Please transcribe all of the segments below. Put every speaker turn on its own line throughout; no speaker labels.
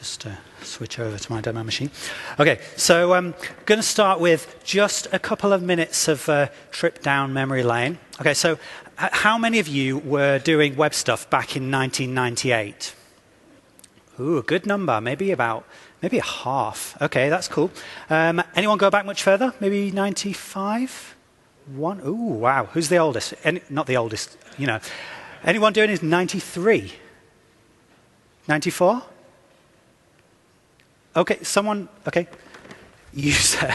just switch over to my demo machine. Okay, so I'm going to start with just a couple of minutes of trip down memory lane. Okay, so how many of you were doing web stuff back in 1998? Ooh, a good number, maybe a half. Okay, that's cool. Anyone go back much further? Maybe 95? One? Ooh, wow. Who's the oldest? Not the oldest, you know. Anyone doing is 93? 94? Okay, someone, okay. You, sir.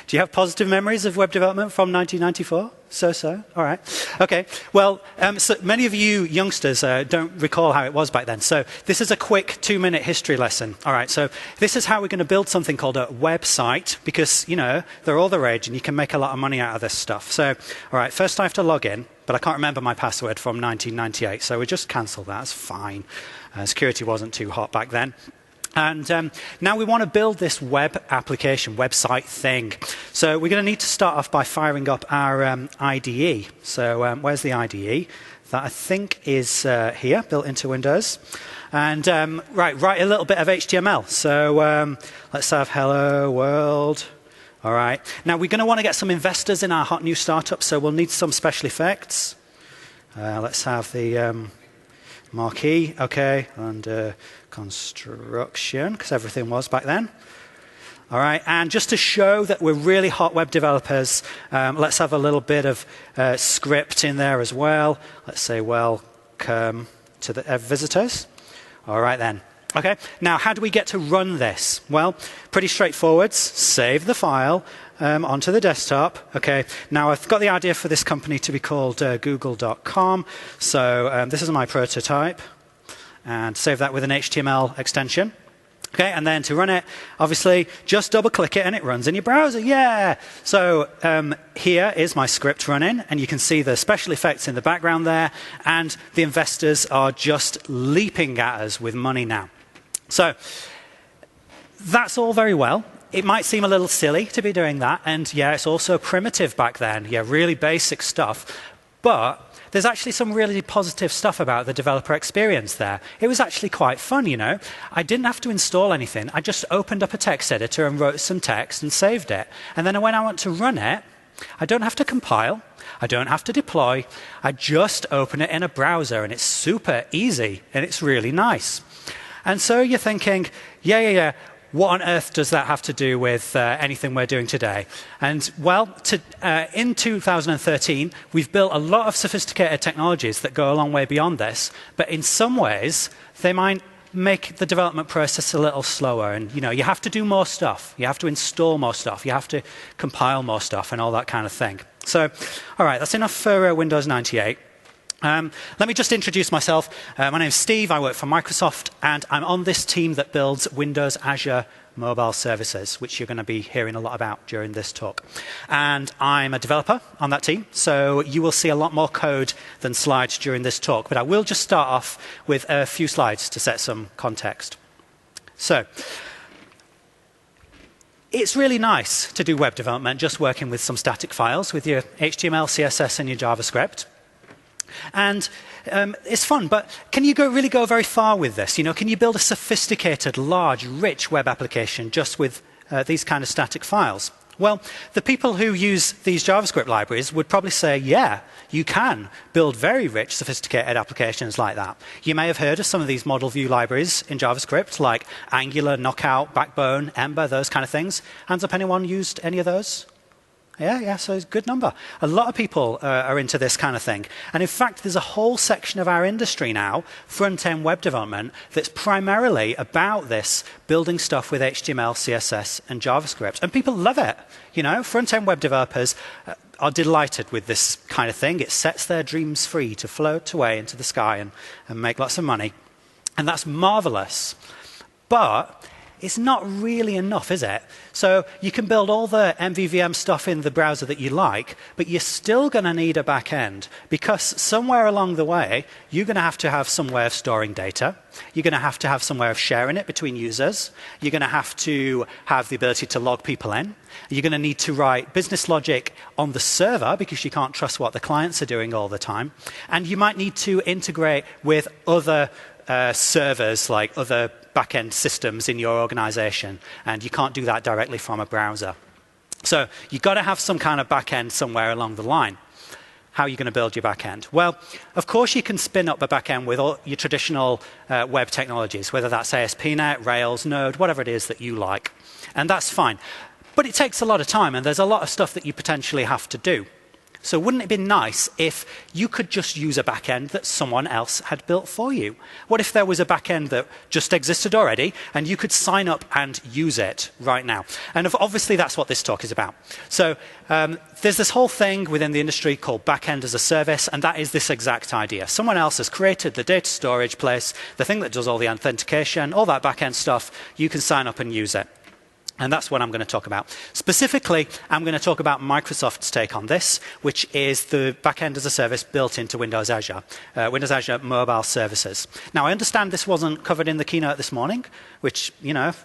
Do you have positive memories of web development from 1994? So. All right. Okay. Well, so many of you youngsters don't recall how it was back then. So this is a quick 2-minute history lesson. All right. So this is how we're going to build something called a website because, you know, they're all the rage and you can make a lot of money out of this stuff. So, all right, first I have to log in, but I can't remember my password from 1998. So we just cancel that. That's fine. Security wasn't too hot back then. And now we want to build this web application, website thing. So we're going to need to start off by firing up our IDE. So where's the IDE? That I think is here, built into Windows. And write a little bit of HTML. So let's have hello world. All right. Now we're going to want to get some investors in our hot new startup, so we'll need some special effects. Let's have the marquee, okay, and construction, because everything was back then. All right, and just to show that we're really hot web developers, let's have a little bit of script in there as well. Let's say welcome to the visitors. All right then. Okay, now how do we get to run this? Well, pretty straightforward. Save the file onto the desktop. Okay, now I've got the idea for this company to be called google.com. So this is my prototype. And save that with an HTML extension. Okay, and then to run it, obviously, just double-click it and it runs in your browser. Yeah! So here is my script running, and you can see the special effects in the background there, and the investors are just leaping at us with money now. So that's all very well. It might seem a little silly to be doing that, and yeah, it's also primitive back then. Yeah, really basic stuff. But there's actually some really positive stuff about the developer experience there. It was actually quite fun, you know. I didn't have to install anything. I just opened up a text editor and wrote some text and saved it. And then when I want to run it, I don't have to compile. I don't have to deploy. I just open it in a browser, and it's super easy, and it's really nice. And so you're thinking, yeah. What on earth does that have to do with anything we're doing today? And well, in 2013, we've built a lot of sophisticated technologies that go a long way beyond this. But in some ways, they might make the development process a little slower. And you know, you have to do more stuff. You have to install more stuff. You have to compile more stuff and all that kind of thing. So, all right, that's enough for Windows 98. Let me just introduce myself. My name is Steve. I work for Microsoft, and I'm on this team that builds Windows Azure mobile services, which you're going to be hearing a lot about during this talk. And I'm a developer on that team, so you will see a lot more code than slides during this talk. But I will just start off with a few slides to set some context. So it's really nice to do web development just working with some static files with your HTML, CSS, and your JavaScript. And it's fun, but can you really go very far with this? You know, can you build a sophisticated, large, rich web application just with these kind of static files? Well, the people who use these JavaScript libraries would probably say, yeah, you can build very rich, sophisticated applications like that. You may have heard of some of these model view libraries in JavaScript, like Angular, Knockout, Backbone, Ember, those kind of things. Hands up, anyone used any of those? Yeah, so it's a good number. A lot of people are into this kind of thing. And in fact, there's a whole section of our industry now, front-end web development, that's primarily about this, building stuff with HTML, CSS, and JavaScript. And people love it. You know, front-end web developers are delighted with this kind of thing. It sets their dreams free to float away into the sky and make lots of money. And that's marvelous. But it's not really enough, is it? So you can build all the MVVM stuff in the browser that you like, but you're still going to need a back end because somewhere along the way, you're going to have some way of storing data. You're going to have some way of sharing it between users. You're going to have the ability to log people in. You're going to need to write business logic on the server because you can't trust what the clients are doing all the time. And you might need to integrate with other servers like other back-end systems in your organization, and you can't do that directly from a browser. So you've got to have some kind of back-end somewhere along the line. How are you going to build your back-end? Well, of course, you can spin up a back-end with all your traditional web technologies, whether that's ASP.NET, Rails, Node, whatever it is that you like. And that's fine. But it takes a lot of time, and there's a lot of stuff that you potentially have to do. So wouldn't it be nice if you could just use a backend that someone else had built for you? What if there was a backend that just existed already and you could sign up and use it right now? And obviously that's what this talk is about. So there's this whole thing within the industry called backend as a service, and that is this exact idea. Someone else has created the data storage place, the thing that does all the authentication, all that backend stuff. You can sign up and use it. And that's what I'm going to talk about. Specifically, I'm going to talk about Microsoft's take on this, which is the backend as a service built into Windows Azure, Windows Azure Mobile Services. Now, I understand this wasn't covered in the keynote this morning, which,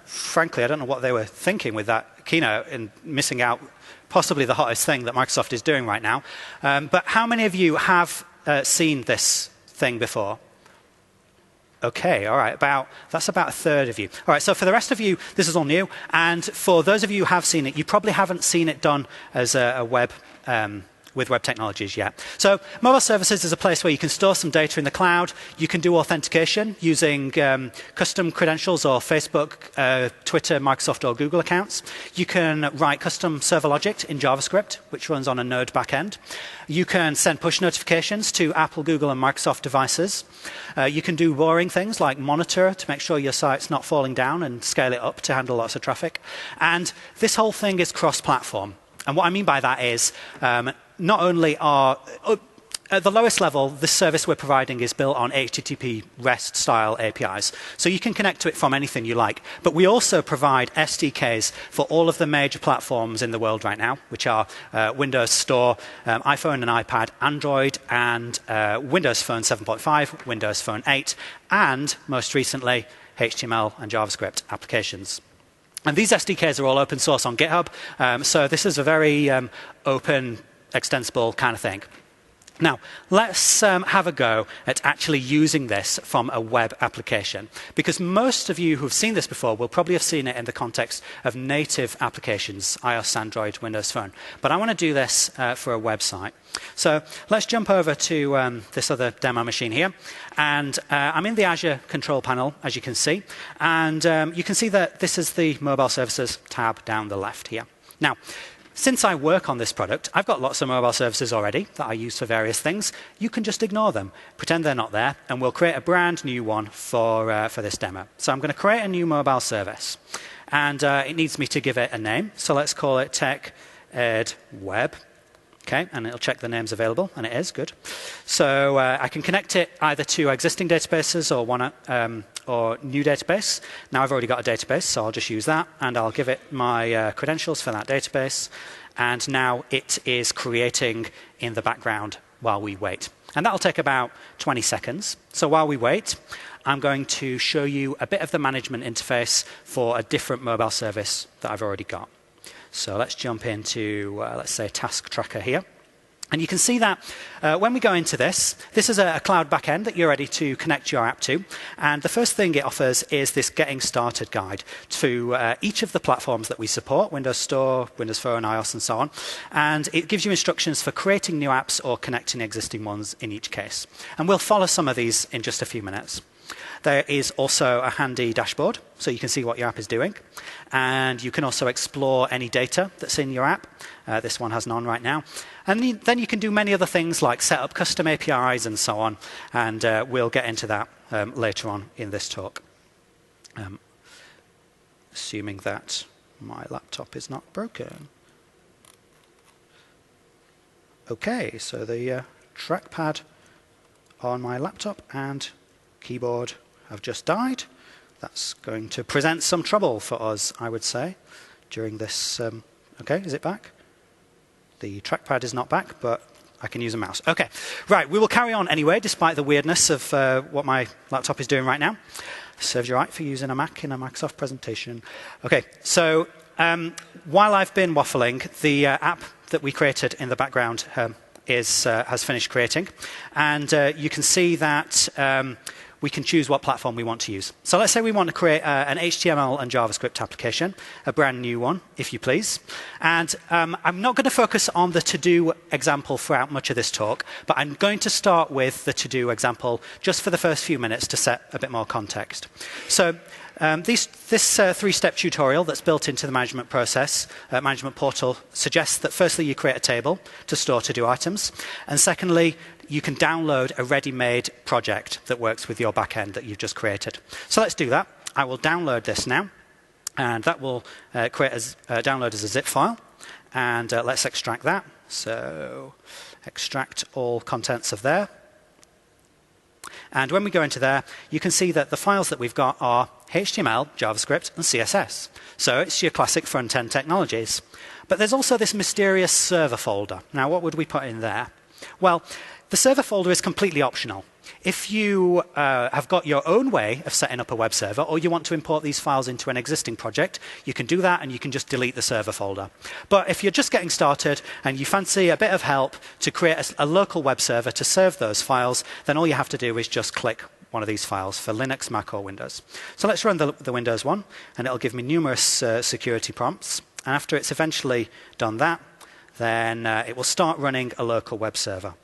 frankly, I don't know what they were thinking with that keynote and missing out possibly the hottest thing that Microsoft is doing right now. But how many of you have seen this thing before? Okay, all right, that's about a third of you. All right, so for the rest of you, this is all new. And for those of you who have seen it, you probably haven't seen it done as a web, with web technologies yet. So mobile services is a place where you can store some data in the cloud. You can do authentication using custom credentials or Facebook, Twitter, Microsoft, or Google accounts. You can write custom server logic in JavaScript, which runs on a Node backend. You can send push notifications to Apple, Google, and Microsoft devices. You can do boring things like monitor to make sure your site's not falling down and scale it up to handle lots of traffic. And this whole thing is cross-platform. And what I mean by that is not only are at the lowest level, this service we're providing is built on HTTP REST-style APIs. So you can connect to it from anything you like. But we also provide SDKs for all of the major platforms in the world right now, which are Windows Store, iPhone and iPad, Android, and Windows Phone 7.5, Windows Phone 8, and most recently, HTML and JavaScript applications. And these SDKs are all open source on GitHub. So this is a very open, extensible kind of thing. Now, let's have a go at actually using this from a web application. Because most of you who've seen this before will probably have seen it in the context of native applications, iOS, Android, Windows Phone. But I want to do this for a website. So let's jump over to this other demo machine here. And I'm in the Azure control panel, as you can see. And you can see that this is the Mobile Services tab down the left here. Now, since I work on this product, I've got lots of mobile services already that I use for various things. You can just ignore them, pretend they're not there, and we'll create a brand new one for this demo. So I'm going to create a new mobile service. And it needs me to give it a name. So let's call it TechEd Web. Okay, and it'll check the name's available, and it is, good. So I can connect it either to existing databases or new database. Now I've already got a database, so I'll just use that, and I'll give it my credentials for that database. And now it is creating in the background while we wait. And that'll take about 20 seconds. So while we wait, I'm going to show you a bit of the management interface for a different mobile service that I've already got. So let's jump into, let's say, Task Tracker here. And you can see that when we go into this, this is a cloud backend that you're ready to connect your app to. And the first thing it offers is this Getting Started guide to each of the platforms that we support, Windows Store, Windows Phone, iOS, and so on. And it gives you instructions for creating new apps or connecting existing ones in each case. And we'll follow some of these in just a few minutes. There is also a handy dashboard, so you can see what your app is doing. And you can also explore any data that's in your app. This one has none right now. And then you can do many other things like set up custom APIs and so on. And we'll get into that later on in this talk. Assuming that my laptop is not broken. OK, so the trackpad on my laptop and keyboard have just died. That's going to present some trouble for us, I would say, during this. OK, is it back? The trackpad is not back, but I can use a mouse. OK, right, we will carry on anyway, despite the weirdness of what my laptop is doing right now. Serves you right for using a Mac in a Microsoft presentation. OK, so while I've been waffling, the app that we created in the background has finished creating. And you can see that we can choose what platform we want to use. So let's say we want to create an HTML and JavaScript application, a brand new one, if you please. And I'm not going to focus on the to-do example throughout much of this talk, but I'm going to start with the to-do example just for the first few minutes to set a bit more context. So this three-step tutorial that's built into the management process, management portal, suggests that firstly you create a table to store to-do items, and secondly you can download a ready-made project that works with your backend that you've just created. So let's do that. I will download this now, and that will download as a zip file, and let's extract that. So extract all contents of there. And when we go into there, you can see that the files that we've got are HTML, JavaScript, and CSS. So it's your classic front-end technologies. But there's also this mysterious server folder. Now, what would we put in there? Well, the server folder is completely optional. If you have got your own way of setting up a web server, or you want to import these files into an existing project, you can do that and you can just delete the server folder. But if you're just getting started and you fancy a bit of help to create a local web server to serve those files, then all you have to do is just click one of these files for Linux, Mac, or Windows. So let's run the Windows one, and it'll give me numerous security prompts. And after it's eventually done that, then it will start running a local web server.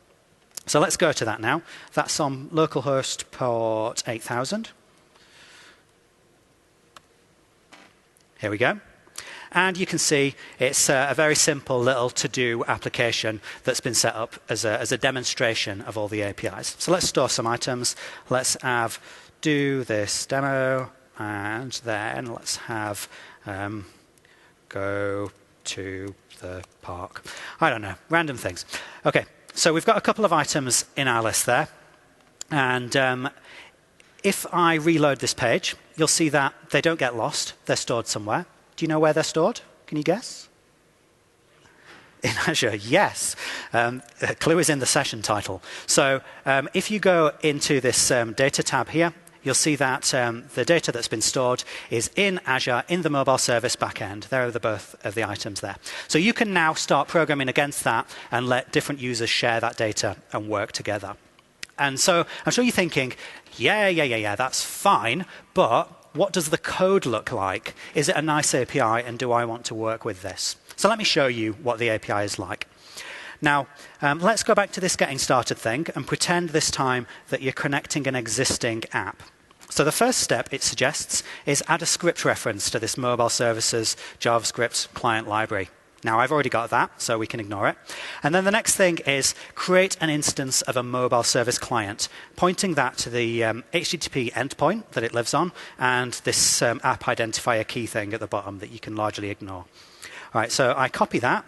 So let's go to that now. That's on localhost port 8000. Here we go. And you can see it's a very simple little to-do application that's been set up as a demonstration of all the APIs. So let's store some items. Let's have do this demo, and then let's have go to the park. I don't know, random things. OK. So we've got a couple of items in our list there. And if I reload this page, you'll see that they don't get lost. They're stored somewhere. Do you know where they're stored? Can you guess? In Azure, yes. The clue is in the session title. So if you go into this data tab here, you'll see that the data that's been stored is in Azure, in the mobile service backend. There are both of the items there. So you can now start programming against that and let different users share that data and work together. And so I'm sure you're thinking, yeah, that's fine, but what does the code look like? Is it a nice API, and do I want to work with this? So let me show you what the API is like. Now, let's go back to this getting started thing and pretend this time that you're connecting an existing app. So the first step it suggests is add a script reference to this mobile services JavaScript client library. Now, I've already got that, so we can ignore it. And then the next thing is create an instance of a mobile service client, pointing that to the HTTP endpoint that it lives on, and this app identifier key thing at the bottom that you can largely ignore. All right, so I copy that.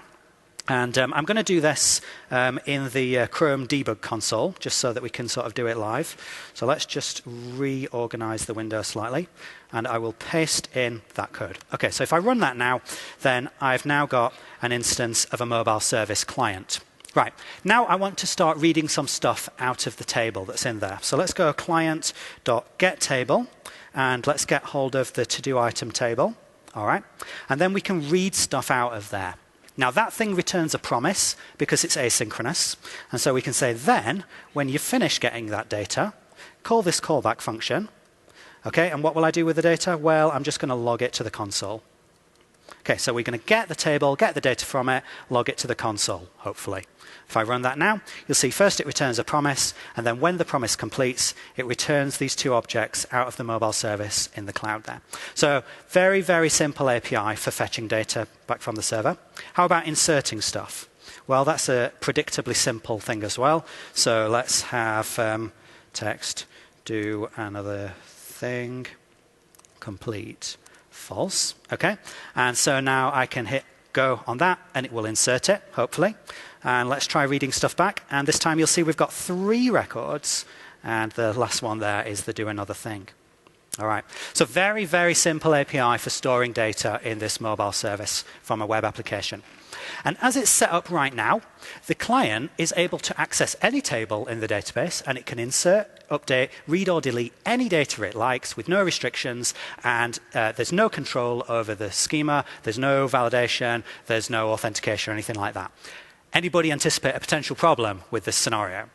And I'm going to do this in the Chrome debug console, just so that we can sort of do it live. So let's just reorganize the window slightly, and I will paste in that code. OK, so if I run that now, then I've now got an instance of a mobile service client. Right, now I want to start reading some stuff out of the table that's in there. So let's go client.getTable, and let's get hold of the to-do item table. All right, and then we can read stuff out of there. Now, that thing returns a promise because it's asynchronous. And so we can say then, when you finish getting that data, call this callback function. OK, and what will I do with the data? Well, I'm just going to log it to the console. OK, so we're going to get the table, get the data from it, log it to the console, hopefully. If I run that now, you'll see first it returns a promise, and then when the promise completes, it returns these two objects out of the mobile service in the cloud there. So very, very simple API for fetching data back from the server. How about inserting stuff? Well, that's a predictably simple thing as well. So let's have text do another thing, complete false. OK, and so now I can hit go on that, and it will insert it, hopefully. And let's try reading stuff back. And this time you'll see we've got 3 records. And the last one there is the do another thing. All right. So very, very simple API for storing data in this mobile service from a web application. And as it's set up right now, the client is able to access any table in the database, and it can insert, update, read or delete any data it likes with no restrictions, and there's no control over the schema, there's no validation, there's no authentication or anything like that. Anybody anticipate a potential problem with this scenario?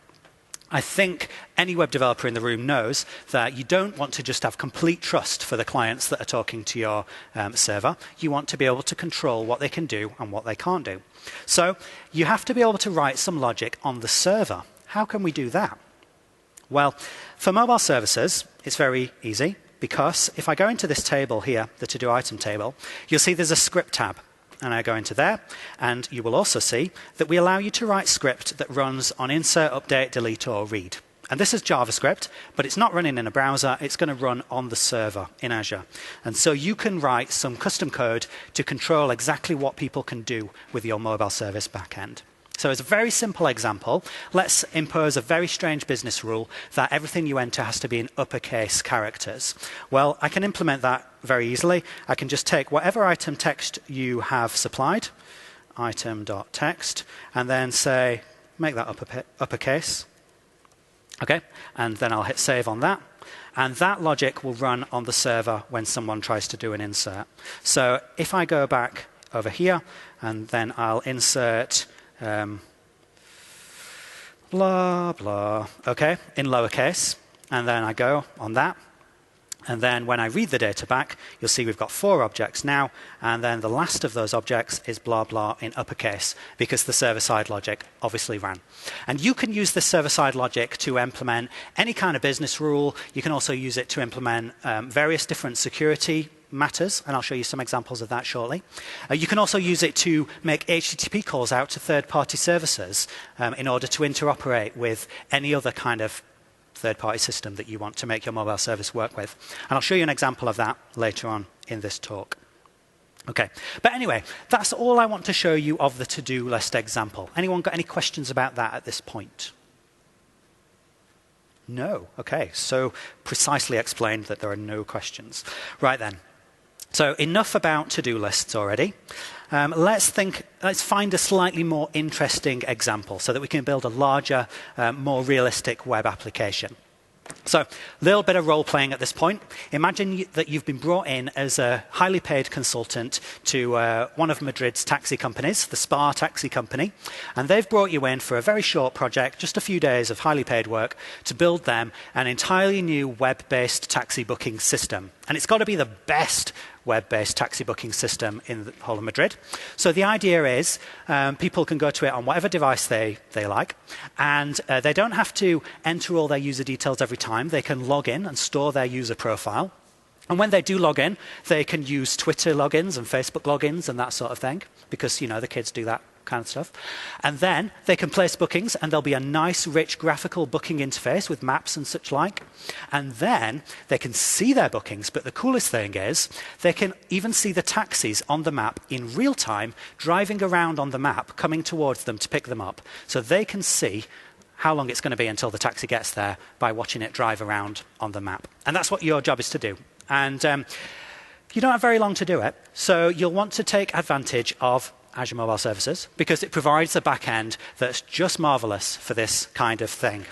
I think any web developer in the room knows that you don't want to just have complete trust for the clients that are talking to your server. You want to be able to control what they can do and what they can't do. So you have to be able to write some logic on the server. How can we do that? Well, for mobile services, it's very easy, because if I go into this table here, the to-do item table, you'll see there's a script tab. And I go into there, and you will also see that we allow you to write script that runs on insert, update, delete, or read. And this is JavaScript, but it's not running in a browser. It's going to run on the server in Azure. And so you can write some custom code to control exactly what people can do with your mobile service backend. So as a very simple example, let's impose a very strange business rule that everything you enter has to be in uppercase characters. Well, I can implement that very easily. I can just take whatever item text you have supplied, item.text, and then say, make that uppercase. Okay, and then I'll hit save on that. And that logic will run on the server when someone tries to do an insert. So if I go back over here, and then I'll insert blah, blah, okay, in lowercase. And then I go on that. And then when I read the data back, you'll see we've got 4 objects now. And then the last of those objects is blah, blah in uppercase, because the server-side logic obviously ran. And you can use this server-side logic to implement any kind of business rule. You can also use it to implement various different security matters, and I'll show you some examples of that shortly. You can also use it to make HTTP calls out to third-party services in order to interoperate with any other kind of third-party system that you want to make your mobile service work with. And I'll show you an example of that later on in this talk. Okay, but anyway, that's all I want to show you of the to-do list example. Anyone got any questions about that at this point? No. Okay, so precisely explained that there are no questions. Right then. So enough about to-do lists already. Let's find a slightly more interesting example so that we can build a larger, more realistic web application. So a little bit of role-playing at this point. Imagine that you've been brought in as a highly paid consultant to one of Madrid's taxi companies, the Spa taxi company, and they've brought you in for a very short project, just a few days of highly paid work, to build them an entirely new web-based taxi booking system. And it's got to be the best web-based taxi booking system in the whole of Madrid. So the idea is people can go to it on whatever device they like, and they don't have to enter all their user details every time. They can log in and store their user profile. And when they do log in, they can use Twitter logins and Facebook logins and that sort of thing, because, you know, the kids do that kind of stuff. And then they can place bookings, and there'll be a nice, rich graphical booking interface with maps and such like. And then they can see their bookings, but the coolest thing is they can even see the taxis on the map in real time, driving around on the map, coming towards them to pick them up. So they can see how long it's going to be until the taxi gets there by watching it drive around on the map. And that's what your job is to do. And you don't have very long to do it, so you'll want to take advantage of Azure Mobile Services, because it provides a backend that's just marvelous for this kind of thing.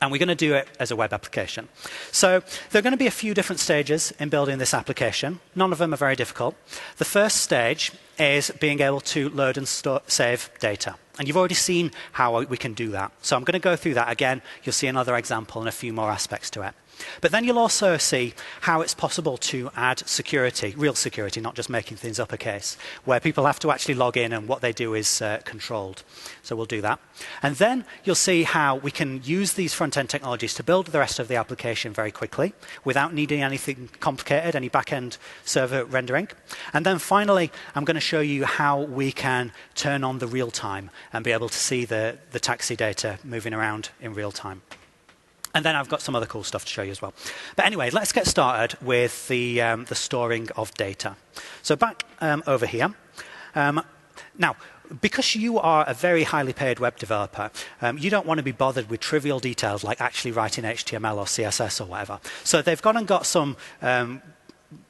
And we're going to do it as a web application. So there are going to be a few different stages in building this application. None of them are very difficult. The first stage is being able to load and save data. And you've already seen how we can do that. So I'm going to go through that again. You'll see another example and a few more aspects to it. But then you'll also see how it's possible to add security, real security, not just making things uppercase, where people have to actually log in and what they do is controlled. So we'll do that. And then you'll see how we can use these front-end technologies to build the rest of the application very quickly without needing anything complicated, any back-end server rendering. And then finally, I'm going to show you how we can turn on the real time and be able to see the taxi data moving around in real time. And then I've got some other cool stuff to show you as well. But anyway, let's get started with the storing of data. So back over here. Now, because you are a very highly paid web developer, you don't want to be bothered with trivial details like actually writing HTML or CSS or whatever. So they've gone and got some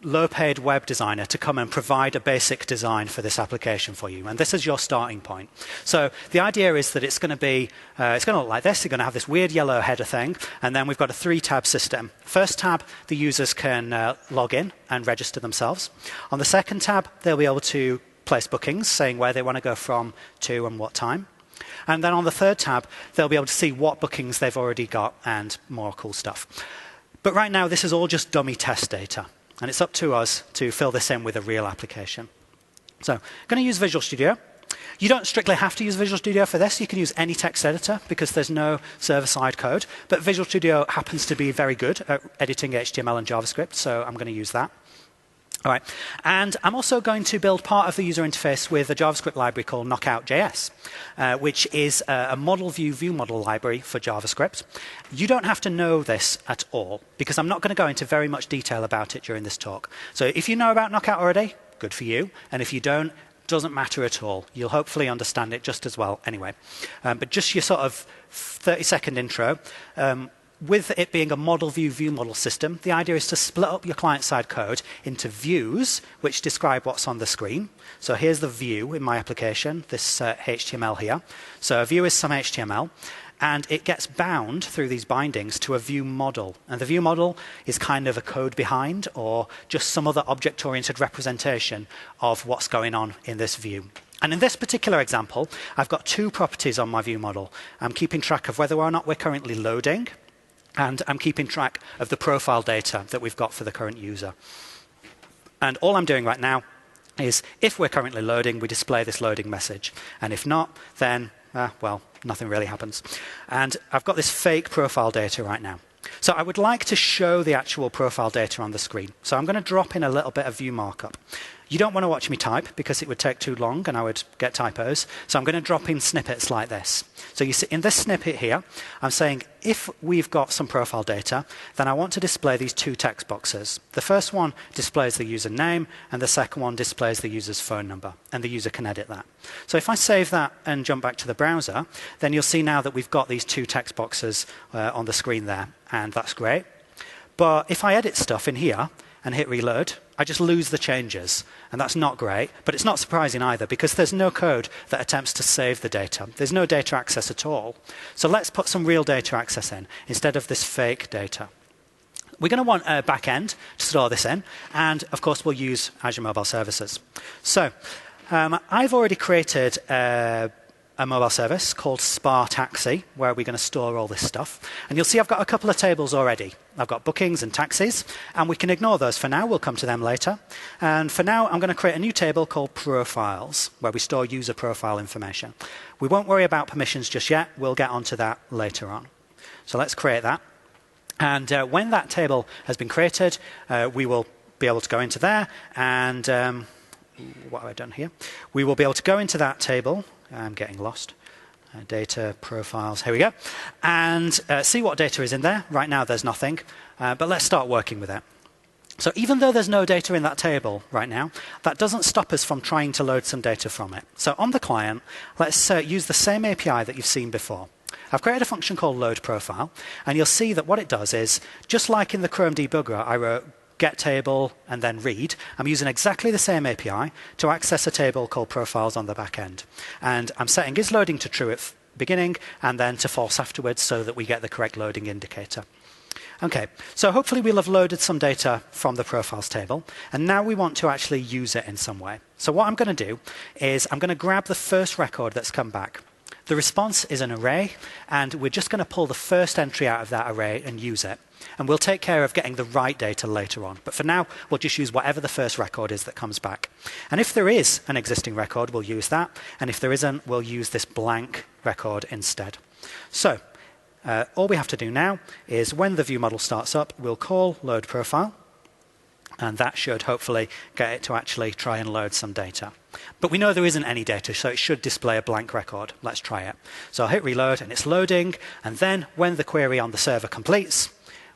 low-paid web designer to come and provide a basic design for this application for you. And this is your starting point. So the idea is that it's going to look like this. You're going to have this weird yellow header thing. And then we've got a 3-tab system. First tab, the users can log in and register themselves. On the second tab, they'll be able to place bookings, saying where they want to go from, to, and what time. And then on the third tab, they'll be able to see what bookings they've already got and more cool stuff. But right now, this is all just dummy test data. And it's up to us to fill this in with a real application. So I'm going to use Visual Studio. You don't strictly have to use Visual Studio for this. You can use any text editor because there's no server-side code. But Visual Studio happens to be very good at editing HTML and JavaScript, so I'm going to use that. All right. And I'm also going to build part of the user interface with a JavaScript library called Knockout.js, which is a model view model library for JavaScript. You don't have to know this at all because I'm not going to go into very much detail about it during this talk. So if you know about Knockout already, good for you. And if you don't, doesn't matter at all. You'll hopefully understand it just as well anyway. But just your sort of 30-second intro. With it being a model view model system, the idea is to split up your client-side code into views, which describe what's on the screen. So here's the view in my application, this HTML here. So a view is some HTML. And it gets bound through these bindings to a view model. And the view model is kind of a code behind or just some other object-oriented representation of what's going on in this view. And in this particular example, I've got two properties on my view model. I'm keeping track of whether or not we're currently loading, and I'm keeping track of the profile data that we've got for the current user. And all I'm doing right now is if we're currently loading, we display this loading message. And if not, then well, nothing really happens. And I've got this fake profile data right now. So I would like to show the actual profile data on the screen. So I'm going to drop in a little bit of view markup. You don't want to watch me type because it would take too long and I would get typos. So I'm going to drop in snippets like this. So you see in this snippet here, I'm saying if we've got some profile data, then I want to display these two text boxes. The first one displays the user name and the second one displays the user's phone number. And the user can edit that. So if I save that and jump back to the browser, then you'll see now that we've got these two text boxes on the screen there. And that's great. But if I edit stuff in here and hit reload, I just lose the changes. And that's not great, but it's not surprising either because there's no code that attempts to save the data. There's no data access at all. So let's put some real data access in instead of this fake data. We're going to want a backend to store this in, and of course we'll use Azure Mobile Services. So I've already created a mobile service called Spa Taxi, where we're going to store all this stuff. And you'll see I've got a couple of tables already. I've got bookings and taxis, and we can ignore those for now. We'll come to them later. And for now, I'm going to create a new table called Profiles, where we store user profile information. We won't worry about permissions just yet. We'll get onto that later on. So let's create that. And when that table has been created, we will be able to go into there. And what have I done here? We will be able to go into that table. I'm getting lost. Data, profiles, here we go. And see what data is in there. Right now there's nothing, but let's start working with it. So even though there's no data in that table right now, that doesn't stop us from trying to load some data from it. So on the client, let's use the same API that you've seen before. I've created a function called load profile, and you'll see that what it does is, just like in the Chrome debugger, I wrote get table and then read. I'm using exactly the same API to access a table called profiles on the back end. And I'm setting is loading to true at beginning and then to false afterwards so that we get the correct loading indicator. Okay, so hopefully we'll have loaded some data from the profiles table, and now we want to actually use it in some way. So what I'm going to do is I'm going to grab the first record that's come back. The response is an array, and we're just going to pull the first entry out of that array and use it. And we'll take care of getting the right data later on. But for now, we'll just use whatever the first record is that comes back. And if there is an existing record, we'll use that. And if there isn't, we'll use this blank record instead. So all we have to do now is when the view model starts up, we'll call load profile. And that should hopefully get it to actually try and load some data. But we know there isn't any data, so it should display a blank record. Let's try it. So I'll hit reload, and it's loading. And then when the query on the server completes,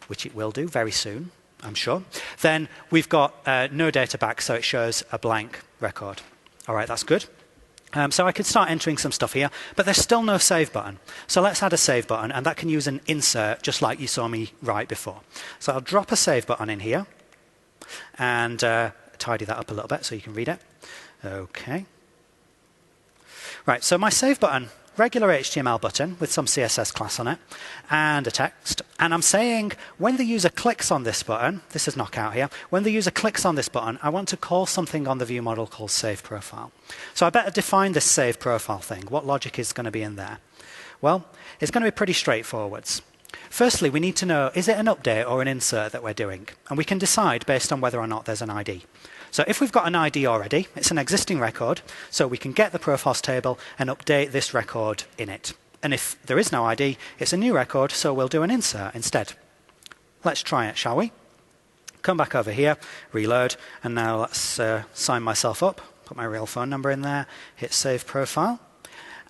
which it will do very soon, I'm sure, then we've got no data back, so it shows a blank record. All right, that's good. So I could start entering some stuff here, but there's still no save button. So let's add a save button, and that can use an insert, just like you saw me write before. So I'll drop a save button in here, and tidy that up a little bit so you can read it. Okay. Right, so my save button regular HTML button with some CSS class on it and a text. And I'm saying when the user clicks on this button, this is knockout here, when the user clicks on this button, I want to call something on the view model called save profile. So I better define this save profile thing. What logic is going to be in there? Well, it's going to be pretty straightforward. Firstly, we need to know, is it an update or an insert that we're doing? And we can decide based on whether or not there's an ID. So if we've got an ID already, it's an existing record, so we can get the profiles table and update this record in it. And if there is no ID, it's a new record, so we'll do an insert instead. Let's try it, shall we? Come back over here, reload, and now let's sign myself up, put my real phone number in there, hit save profile.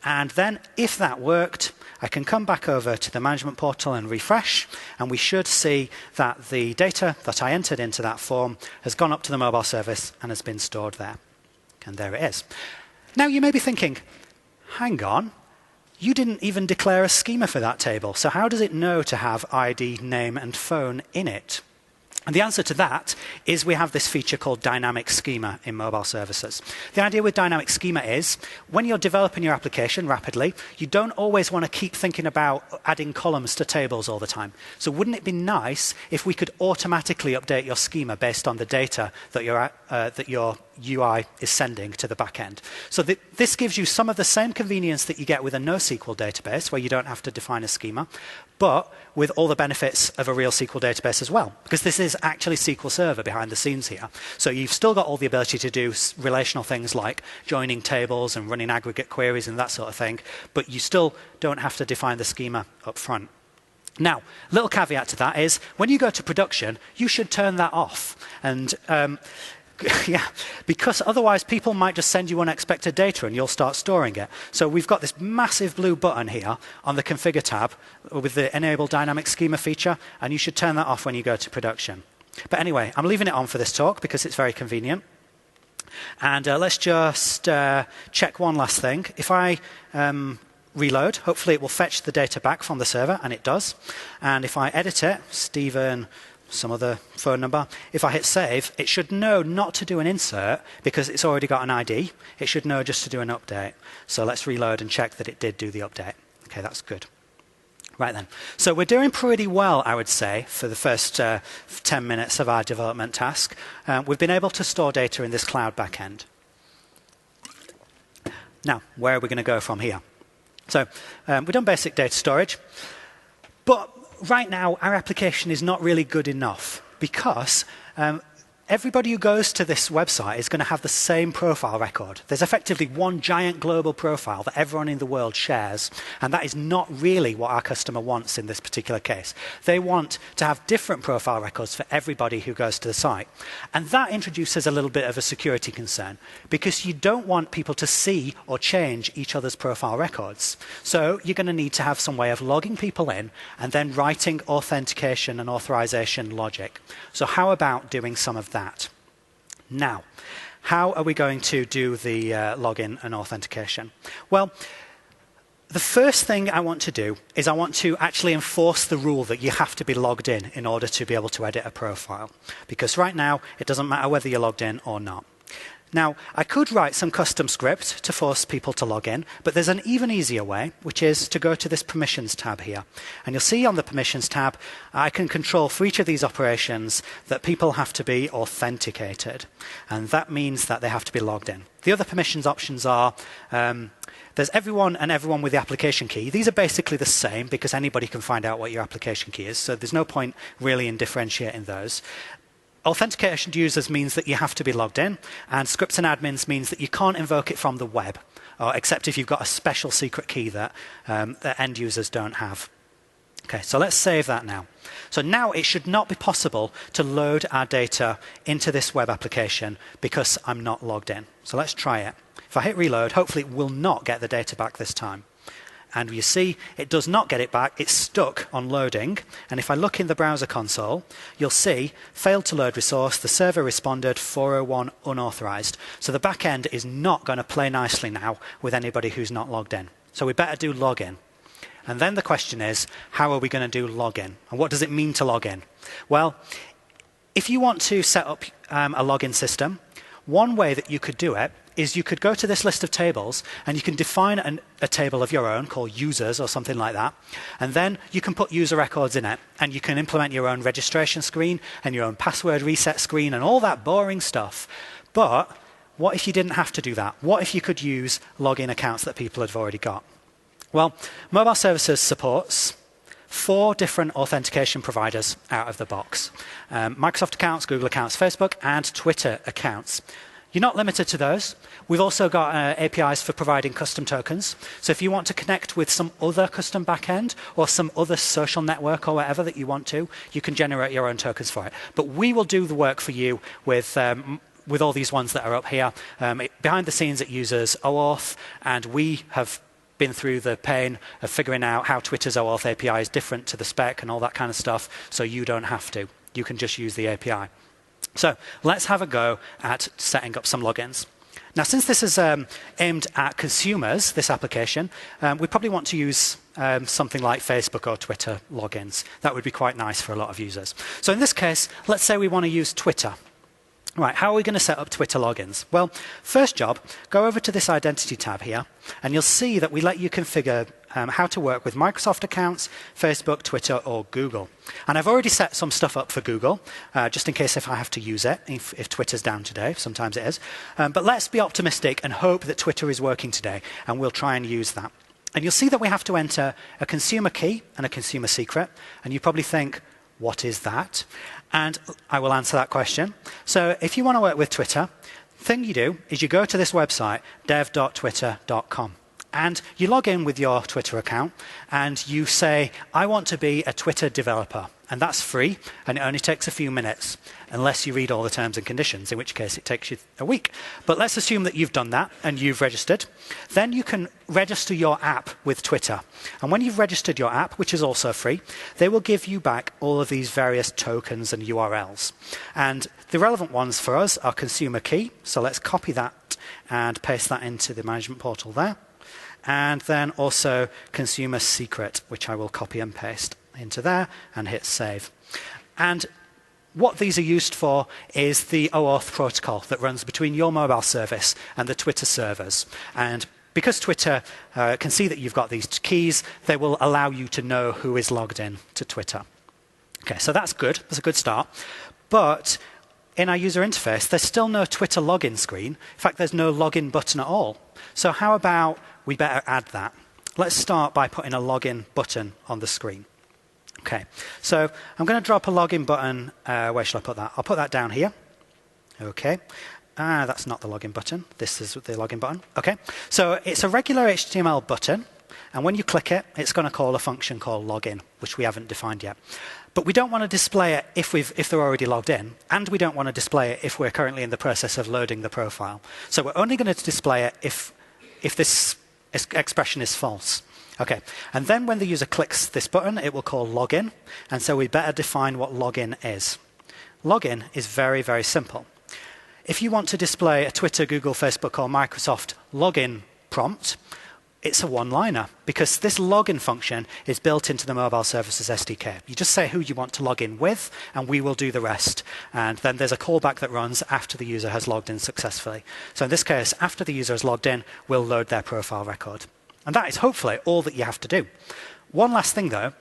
And then if that worked, I can come back over to the management portal and refresh, and we should see that the data that I entered into that form has gone up to the mobile service and has been stored there. And there it is. Now you may be thinking, hang on, you didn't even declare a schema for that table, so how does it know to have ID, name, and phone in it? And the answer to that is we have this feature called dynamic schema in mobile services. The idea with dynamic schema is when you're developing your application rapidly, you don't always want to keep thinking about adding columns to tables all the time. So wouldn't it be nice if we could automatically update your schema based on the data that your UI is sending to the back end? So this gives you some of the same convenience that you get with a NoSQL database, where you don't have to define a schema, but with all the benefits of a real SQL database as well, because this is actually SQL Server behind the scenes here. So you've still got all the ability to do relational things like joining tables and running aggregate queries and that sort of thing, but you still don't have to define the schema up front. Now, little caveat to that is when you go to production, you should turn that off. And yeah, because otherwise people might just send you unexpected data and you'll start storing it. So we've got this massive blue button here on the Configure tab with the Enable Dynamic Schema feature, and you should turn that off when you go to production. But anyway, I'm leaving it on for this talk because it's very convenient. And let's just check one last thing. If I reload, hopefully it will fetch the data back from the server, and it does. And if I edit it, Stephen, some other phone number, if I hit save, it should know not to do an insert because it's already got an ID. It should know just to do an update. So let's reload and check that it did do the update. Okay, that's good. Right then. So we're doing pretty well, I would say, for the first 10 minutes of our development task. We've been able to store data in this cloud backend. Now, where are we going to go from here? So we've done basic data storage, but right now, our application is not really good enough because everybody who goes to this website is going to have the same profile record. There's effectively one giant global profile that everyone in the world shares, and that is not really what our customer wants in this particular case. They want to have different profile records for everybody who goes to the site. And that introduces a little bit of a security concern because you don't want people to see or change each other's profile records. So you're going to need to have some way of logging people in and then writing authentication and authorization logic. So how about doing some of that? Now, how are we going to do the login and authentication? Well, the first thing I want to do is I want to actually enforce the rule that you have to be logged in order to be able to edit a profile. Because right now, it doesn't matter whether you're logged in or not. Now, I could write some custom script to force people to log in, but there's an even easier way, which is to go to this Permissions tab here. And you'll see on the Permissions tab, I can control for each of these operations that people have to be authenticated. And that means that they have to be logged in. The other permissions options are there's everyone and everyone with the application key. These are basically the same because anybody can find out what your application key is, so there's no point really in differentiating those. Authentication to users means that you have to be logged in, and scripts and admins means that you can't invoke it from the web, except if you've got a special secret key that end users don't have. Okay, so let's save that now. So now it should not be possible to load our data into this web application because I'm not logged in. So let's try it. If I hit reload, hopefully it will not get the data back this time. And you see, it does not get it back. It's stuck on loading. And if I look in the browser console, you'll see, failed to load resource. The server responded 401 unauthorized. So the back end is not going to play nicely now with anybody who's not logged in. So we better do login. And then the question is, how are we going to do login? And what does it mean to log in? Well, if you want to set up a login system, one way that you could do it is you could go to this list of tables and you can define a table of your own called users or something like that. And then you can put user records in it and you can implement your own registration screen and your own password reset screen and all that boring stuff. But what if you didn't have to do that? What if you could use login accounts that people have already got? Well, Mobile Services supports 4 different authentication providers out of the box. Microsoft accounts, Google accounts, Facebook, and Twitter accounts. You're not limited to those. We've also got APIs for providing custom tokens. So if you want to connect with some other custom backend or some other social network or whatever that you want to, you can generate your own tokens for it. But we will do the work for you with all these ones that are up here. Behind the scenes, it uses OAuth, and we have been through the pain of figuring out how Twitter's OAuth API is different to the spec and all that kind of stuff, so you don't have to. You can just use the API. So let's have a go at setting up some logins. Now, since this is aimed at consumers, this application, we probably want to use something like Facebook or Twitter logins. That would be quite nice for a lot of users. So in this case, let's say we want to use Twitter. Right, how are we going to set up Twitter logins? Well, first job, go over to this Identity tab here, and you'll see that we let you configure how to work with Microsoft accounts, Facebook, Twitter, or Google. And I've already set some stuff up for Google, just in case if I have to use it, if Twitter's down today. Sometimes it is. But let's be optimistic and hope that Twitter is working today, and we'll try and use that. And you'll see that we have to enter a consumer key and a consumer secret, and you probably think, what is that? And I will answer that question. So if you want to work with Twitter, the thing you do is you go to this website, dev.twitter.com. And you log in with your Twitter account, and you say, I want to be a Twitter developer. And that's free, and it only takes a few minutes, unless you read all the terms and conditions, in which case it takes you a week. But let's assume that you've done that, and you've registered. Then you can register your app with Twitter. And when you've registered your app, which is also free, they will give you back all of these various tokens and URLs. And the relevant ones for us are consumer key. So let's copy that and paste that into the management portal there. And then also consumer secret, which I will copy and paste into there and hit save. And what these are used for is the OAuth protocol that runs between your mobile service and the Twitter servers. And because Twitter can see that you've got these keys, they will allow you to know who is logged in to Twitter. Okay, so that's good. That's a good start. But in our user interface, there's still no Twitter login screen. In fact, there's no login button at all. So how about we better add that? Let's start by putting a login button on the screen. Okay, so I'm going to drop a login button. Where shall I put that? I'll put that down here. Okay, that's not the login button. This is the login button. Okay, so it's a regular HTML button, and when you click it, it's going to call a function called login, which we haven't defined yet. But we don't want to display it if they're already logged in, and we don't want to display it if we're currently in the process of loading the profile. So we're only going to display it if this expression is false. Okay, and then when the user clicks this button, it will call login, and so we better define what login is. Login is very, very simple. If you want to display a Twitter, Google, Facebook, or Microsoft login prompt, it's a one-liner, because this login function is built into the Mobile Services SDK. You just say who you want to log in with, and we will do the rest. And then there's a callback that runs after the user has logged in successfully. So in this case, after the user has logged in, we'll load their profile record. And that is hopefully all that you have to do. One last thing, though.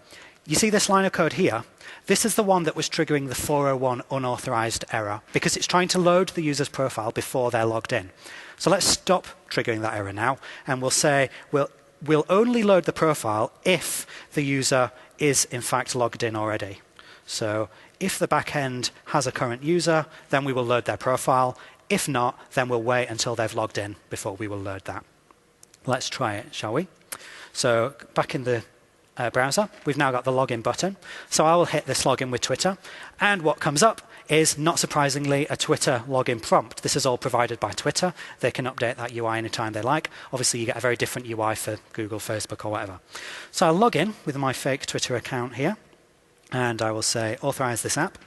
You see this line of code here? This is the one that was triggering the 401 unauthorized error, because it's trying to load the user's profile before they're logged in. So let's stop triggering that error now, and we'll say we'll only load the profile if the user is in fact logged in already. So if the backend has a current user, then we will load their profile. If not, then we'll wait until they've logged in before we will load that. Let's try it, shall we? So back in the browser, we've now got the login button. So I will hit this login with Twitter. And what comes up is, not surprisingly, a Twitter login prompt. This is all provided by Twitter. They can update that UI anytime they like. Obviously, you get a very different UI for Google, Facebook, or whatever. So I'll log in with my fake Twitter account here. And I will say, authorize this app.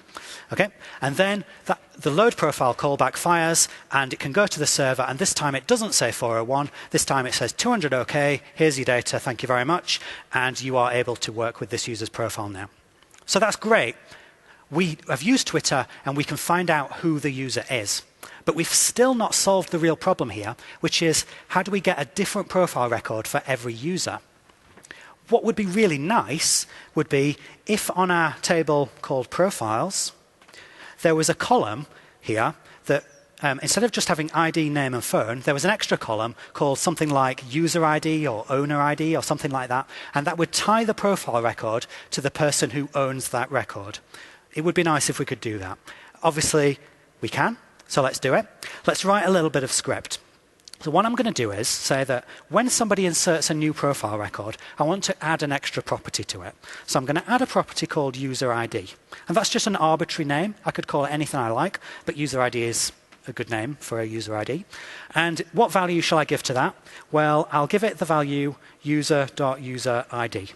Okay, and then the load profile callback fires, and it can go to the server, and this time it doesn't say 401. This time it says 200 OK, here's your data, thank you very much, and you are able to work with this user's profile now. So that's great. We have used Twitter, and we can find out who the user is. But we've still not solved the real problem here, which is how do we get a different profile record for every user? What would be really nice would be if on our table called profiles, there was a column here that instead of just having ID, name, and phone, there was an extra column called something like user ID or owner ID or something like that, and that would tie the profile record to the person who owns that record. It would be nice if we could do that. Obviously, we can, so let's do it. Let's write a little bit of script. So what I'm going to do is say that when somebody inserts a new profile record, I want to add an extra property to it. So I'm going to add a property called user ID. And that's just an arbitrary name. I could call it anything I like, but user ID is a good name for a user ID. And what value shall I give to that? Well, I'll give it the value user.userid.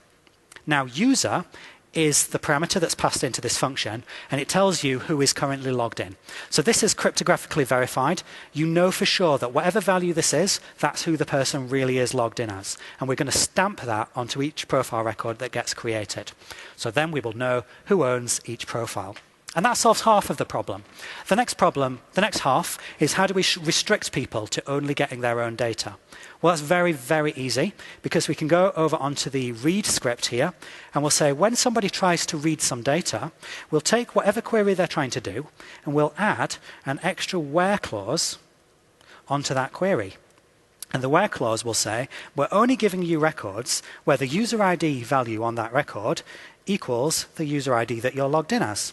Now, user is the parameter that's passed into this function, and it tells you who is currently logged in. So this is cryptographically verified. You know for sure that whatever value this is, that's who the person really is logged in as. And we're going to stamp that onto each profile record that gets created. So then we will know who owns each profile. And that solves half of the problem. The next half, is how do we restrict people to only getting their own data? Well, that's very, very easy, because we can go over onto the read script here, and we'll say when somebody tries to read some data, we'll take whatever query they're trying to do, and we'll add an extra where clause onto that query. And the where clause will say, we're only giving you records where the user ID value on that record equals the user ID that you're logged in as.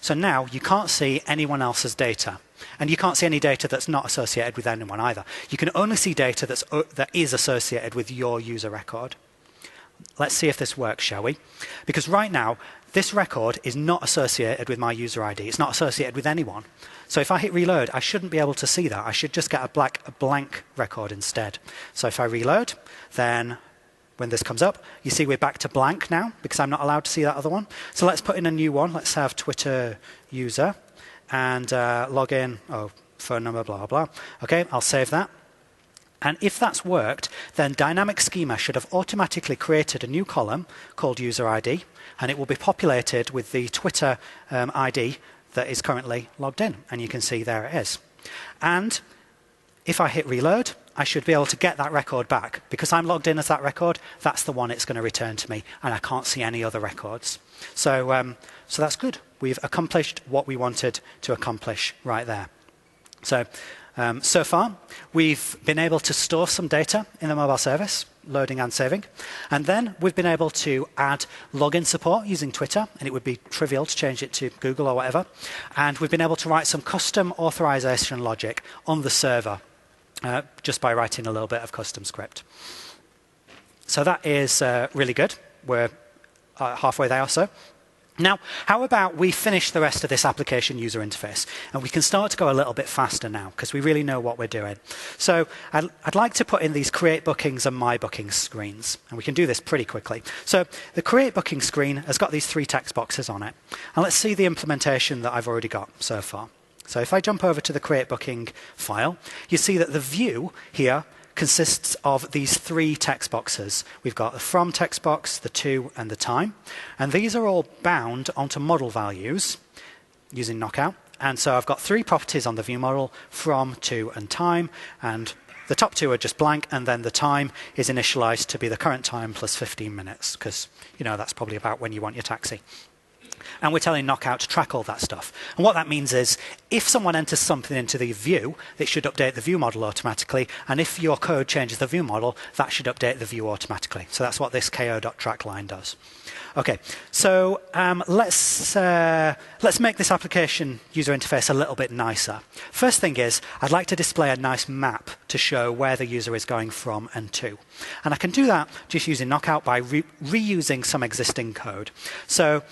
So now you can't see anyone else's data. And you can't see any data that's not associated with anyone either. You can only see data that is associated with your user record. Let's see if this works, shall we? Because right now, this record is not associated with my user ID. It's not associated with anyone. So if I hit reload, I shouldn't be able to see that. I should just get a blank record instead. So if I reload, then when this comes up, you see we're back to blank now because I'm not allowed to see that other one. So let's put in a new one. Let's have Twitter user and log in, phone number, blah, blah. OK, I'll save that. And if that's worked, then Dynamic Schema should have automatically created a new column called user ID, and it will be populated with the Twitter ID that is currently logged in. And you can see there it is. And if I hit reload, I should be able to get that record back. Because I'm logged in as that record, that's the one it's going to return to me, and I can't see any other records. So that's good. We've accomplished what we wanted to accomplish right there. So far, we've been able to store some data in the mobile service, loading and saving. And then we've been able to add login support using Twitter, and it would be trivial to change it to Google or whatever. And we've been able to write some custom authorization logic on the server just by writing a little bit of custom script. So that is really good. We're halfway there or so. Now, how about we finish the rest of this application user interface, and we can start to go a little bit faster now, because we really know what we're doing. So I'd like to put in these Create Bookings and My Bookings screens, and we can do this pretty quickly. So the Create Booking screen has got these 3 text boxes on it. And let's see the implementation that I've already got so far. So if I jump over to the Create Booking file, you see that the view here consists of these 3 text boxes. We've got the from text box, the to, and the time. And these are all bound onto model values using knockout. And so I've got 3 properties on the view model, from, to, and time. And the top 2 are just blank, and then the time is initialized to be the current time plus 15 minutes, because that's probably about when you want your taxi. And we're telling Knockout to track all that stuff. And what that means is, if someone enters something into the view, it should update the view model automatically. And if your code changes the view model, that should update the view automatically. So that's what this ko.track line does. OK, so let's make this application user interface a little bit nicer. First thing is, I'd like to display a nice map to show where the user is going from and to. And I can do that just using Knockout by reusing some existing code. So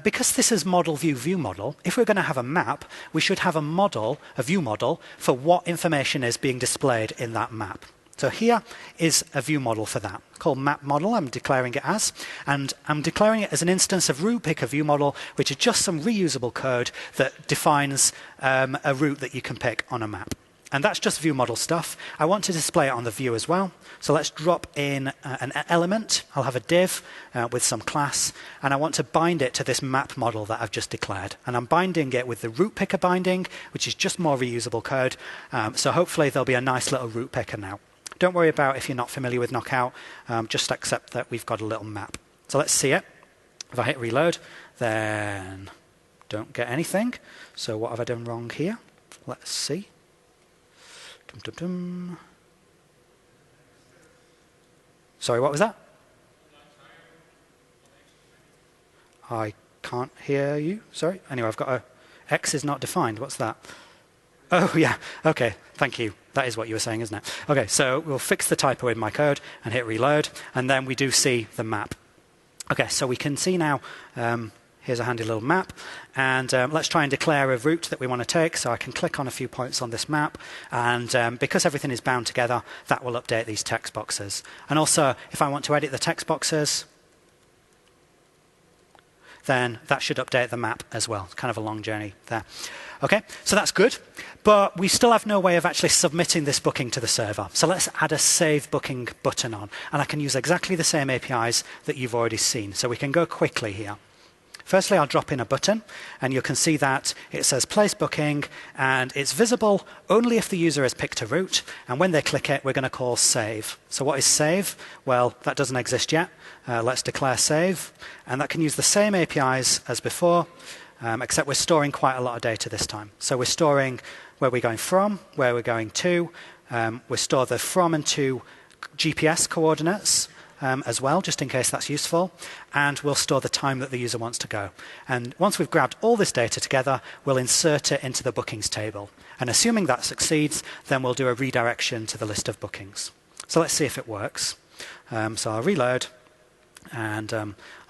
because this is model view view model, if we're going to have a map, we should have a view model for what information is being displayed in that map. So here is a view model for that, called map model. I'm declaring it as, and I'm declaring it as an instance of route picker view model, which is just some reusable code that defines a route that you can pick on a map. And that's just view model stuff. I want to display it on the view as well. So let's drop in an element. I'll have a div with some class, and I want to bind it to this map model that I've just declared. And I'm binding it with the root picker binding, which is just more reusable code. So hopefully there'll be a nice little root picker now. Don't worry about if you're not familiar with Knockout. Just accept that we've got a little map. So let's see it. If I hit reload, then don't get anything. So what have I done wrong here? Let's see. Sorry, what was that? I can't hear you. Sorry. Anyway, I've got a X is not defined. What's that? Oh, yeah. OK, thank you. That is what you were saying, isn't it? OK, so we'll fix the typo in my code and hit reload. And then we do see the map. OK, so we can see now. Here's a handy little map. And let's try and declare a route that we want to take. So I can click on a few points on this map. And because everything is bound together, that will update these text boxes. And also, if I want to edit the text boxes, then that should update the map as well. It's kind of a long journey there. OK, so that's good. But we still have no way of actually submitting this booking to the server. So let's add a Save Booking button on. And I can use exactly the same APIs that you've already seen. So we can go quickly here. Firstly, I'll drop in a button, and you can see that it says Place Booking, and it's visible only if the user has picked a route. And when they click it, we're going to call Save. So what is Save? Well, that doesn't exist yet. Let's declare Save. And that can use the same APIs as before, except we're storing quite a lot of data this time. So we're storing where we're going from, where we're going to. We store the from and to GPS coordinates. As well, just in case that's useful. And we'll store the time that the user wants to go. And once we've grabbed all this data together, we'll insert it into the bookings table. And assuming that succeeds, then we'll do a redirection to the list of bookings. So let's see if it works. So I'll reload, and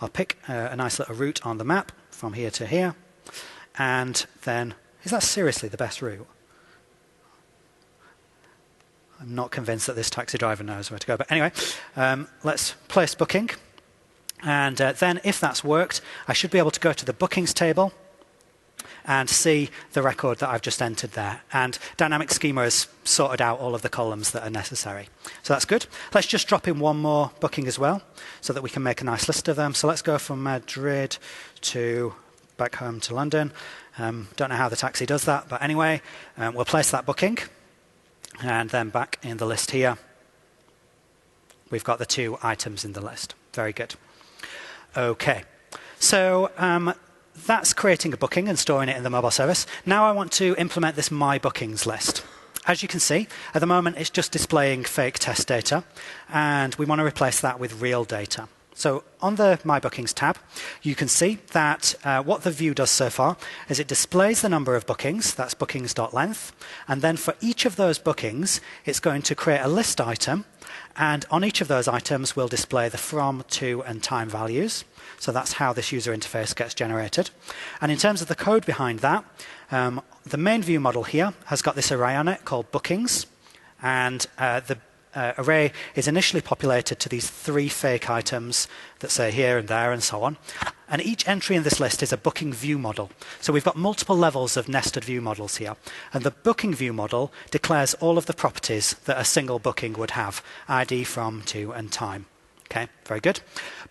I'll pick a nice little route on the map from here to here. And then, is that seriously the best route? I'm not convinced that this taxi driver knows where to go. But anyway, let's place booking. And then if that's worked, I should be able to go to the bookings table and see the record that I've just entered there. And Dynamic Schema has sorted out all of the columns that are necessary. So that's good. Let's just drop in one more booking as well so that we can make a nice list of them. So let's go from Madrid to back home to London. Don't know how the taxi does that. But anyway, we'll place that booking. And then back in the list here, we've got the 2 items in the list. Very good. OK. So that's creating a booking and storing it in the mobile service. Now I want to implement this My Bookings list. As you can see, at the moment, it's just displaying fake test data. And we want to replace that with real data. So on the My Bookings tab, you can see that what the view does so far is it displays the number of bookings, that's bookings.length, and then for each of those bookings, it's going to create a list item, and on each of those items, we'll display the from, to, and time values. So that's how this user interface gets generated. And in terms of the code behind that, the main view model here has got this array on it called bookings, and the array is initially populated to these 3 fake items that say here and there and so on. And each entry in this list is a booking view model. So we've got multiple levels of nested view models here. And the booking view model declares all of the properties that a single booking would have, ID, from, to, and time. OK, very good.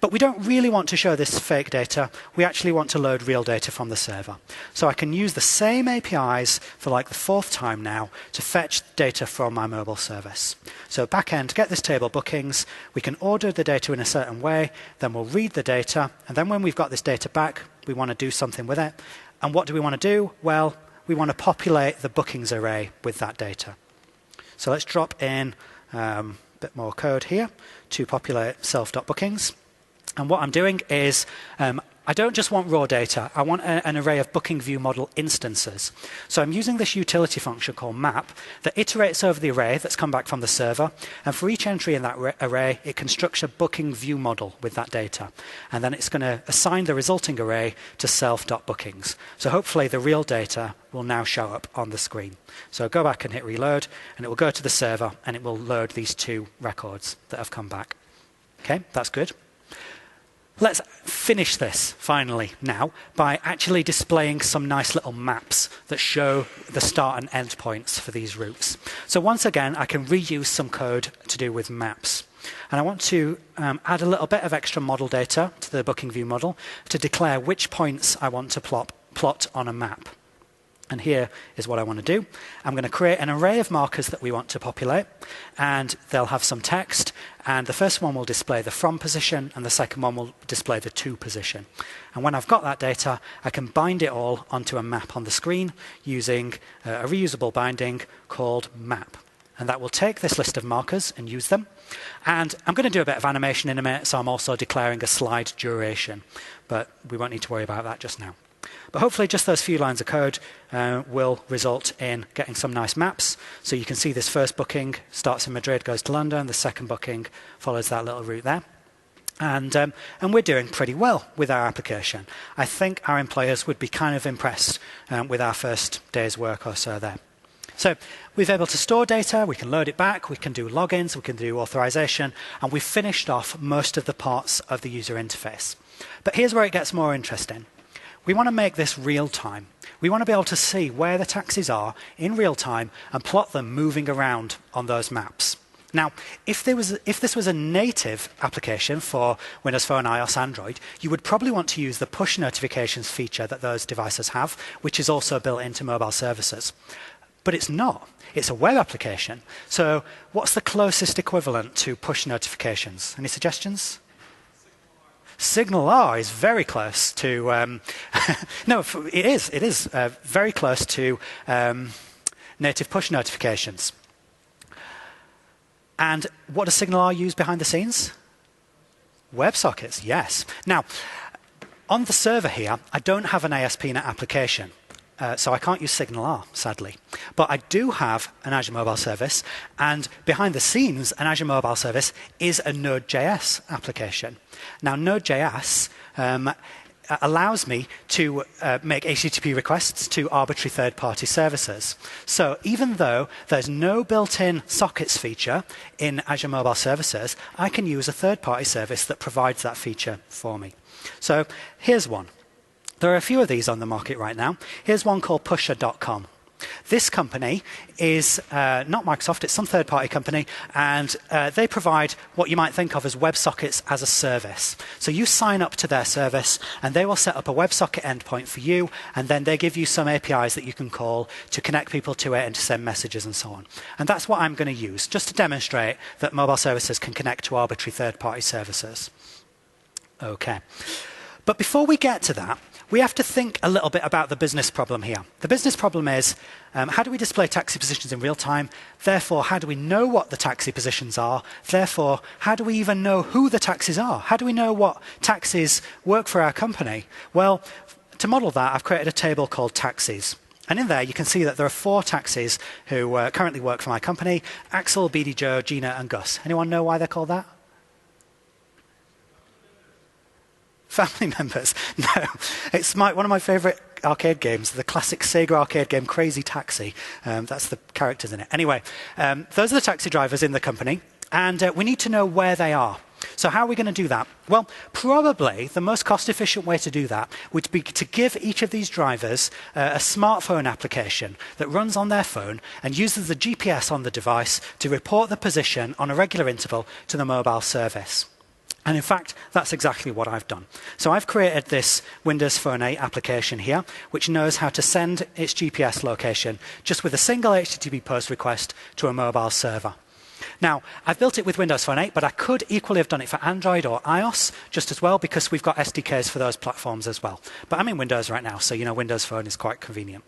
But we don't really want to show this fake data. We actually want to load real data from the server. So I can use the same APIs for like the 4th time now to fetch data from my mobile service. So backend, get this table bookings. We can order the data in a certain way. Then we'll read the data. And then when we've got this data back, we want to do something with it. And what do we want to do? Well, we want to populate the bookings array with that data. So let's drop in a bit more code here to populate self.bookings. And what I'm doing is I don't just want raw data. I want an array of booking view model instances. So I'm using this utility function called map that iterates over the array that's come back from the server. And for each entry in that array, it constructs a booking view model with that data. And then it's going to assign the resulting array to self.bookings. So hopefully the real data will now show up on the screen. So go back and hit reload, and it will go to the server, and it will load these 2 records that have come back. OK, that's good. Let's finish this, finally, now, by actually displaying some nice little maps that show the start and end points for these routes. So once again, I can reuse some code to do with maps. And I want to add a little bit of extra model data to the booking view model to declare which points I want to plot on a map. And here is what I want to do. I'm going to create an array of markers that we want to populate, and they'll have some text. And the first one will display the from position, and the second one will display the to position. And when I've got that data, I can bind it all onto a map on the screen using a reusable binding called map. And that will take this list of markers and use them. And I'm going to do a bit of animation in a minute, so I'm also declaring a slide duration. But we won't need to worry about that just now. But hopefully just those few lines of code will result in getting some nice maps. So you can see this first booking starts in Madrid, goes to London. The second booking follows that little route there. And we're doing pretty well with our application. I think our employers would be kind of impressed with our first day's work or so there. So we've been able to store data, we can load it back, we can do logins, we can do authorization, and we've finished off most of the parts of the user interface. But here's where it gets more interesting. We want to make this real time. We want to be able to see where the taxis are in real time and plot them moving around on those maps. Now, if this was a native application for Windows Phone, iOS, Android, you would probably want to use the push notifications feature that those devices have, which is also built into mobile services. But it's not. It's a web application. So what's the closest equivalent to push notifications? Any suggestions? Signal R is very close to, no, it is very close to native push notifications. And what does Signal R use behind the scenes? WebSockets, yes. Now, on the server here, I don't have an ASP.NET application. So I can't use Signal R, sadly. But I do have an Azure Mobile Service, and behind the scenes, an Azure Mobile Service is a Node.js application. Now, Node.js allows me to make HTTP requests to arbitrary third-party services. So even though there's no built-in sockets feature in Azure Mobile Services, I can use a third-party service that provides that feature for me. So here's one. There are a few of these on the market right now. Here's one called Pusher.com. This company is not Microsoft, it's some third-party company, and they provide what you might think of as WebSockets as a service. So you sign up to their service, and they will set up a WebSocket endpoint for you, and then they give you some APIs that you can call to connect people to it and to send messages and so on. And that's what I'm going to use, just to demonstrate that mobile services can connect to arbitrary third-party services. OK. But before we get to that, we have to think a little bit about the business problem here. The business problem is, how do we display taxi positions in real time? Therefore, how do we know what the taxi positions are? Therefore, how do we even know who the taxis are? How do we know what taxis work for our company? Well, to model that, I've created a table called taxis. And in there, you can see that there are 4 taxis who currently work for my company: Axel, BD Joe, Gina, and Gus. Anyone know why they're called that? Family members. No. It's one of my favorite arcade games, the classic Sega arcade game, Crazy Taxi. That's the characters in it. Anyway, those are the taxi drivers in the company, and we need to know where they are. So how are we going to do that? Well, probably the most cost-efficient way to do that would be to give each of these drivers a smartphone application that runs on their phone and uses the GPS on the device to report the position on a regular interval to the mobile service. And in fact, that's exactly what I've done. So I've created this Windows Phone 8 application here, which knows how to send its GPS location just with a single HTTP post request to a mobile server. Now, I've built it with Windows Phone 8, but I could equally have done it for Android or iOS just as well, because we've got SDKs for those platforms as well. But I'm in Windows right now, so Windows Phone is quite convenient.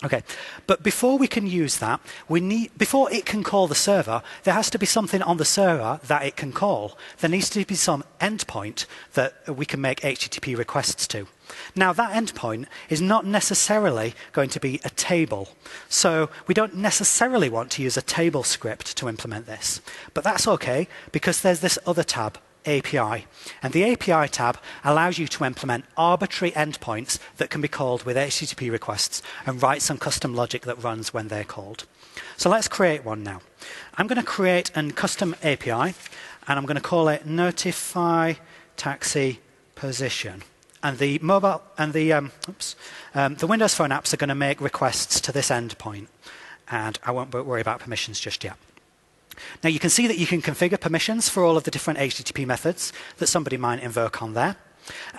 Okay, but before we can use that, before it can call the server, there has to be something on the server that it can call. There needs to be some endpoint that we can make HTTP requests to. Now, that endpoint is not necessarily going to be a table. So we don't necessarily want to use a table script to implement this. But that's OK, because there's this other tab, API. And the API tab allows you to implement arbitrary endpoints that can be called with HTTP requests and write some custom logic that runs when they're called. So let's create one now. I'm going to create a custom API, and I'm going to call it Notify Taxi position. And the mobile and the Windows Phone apps are going to make requests to this endpoint. And I won't worry about permissions just yet. Now, you can see that you can configure permissions for all of the different HTTP methods that somebody might invoke on there.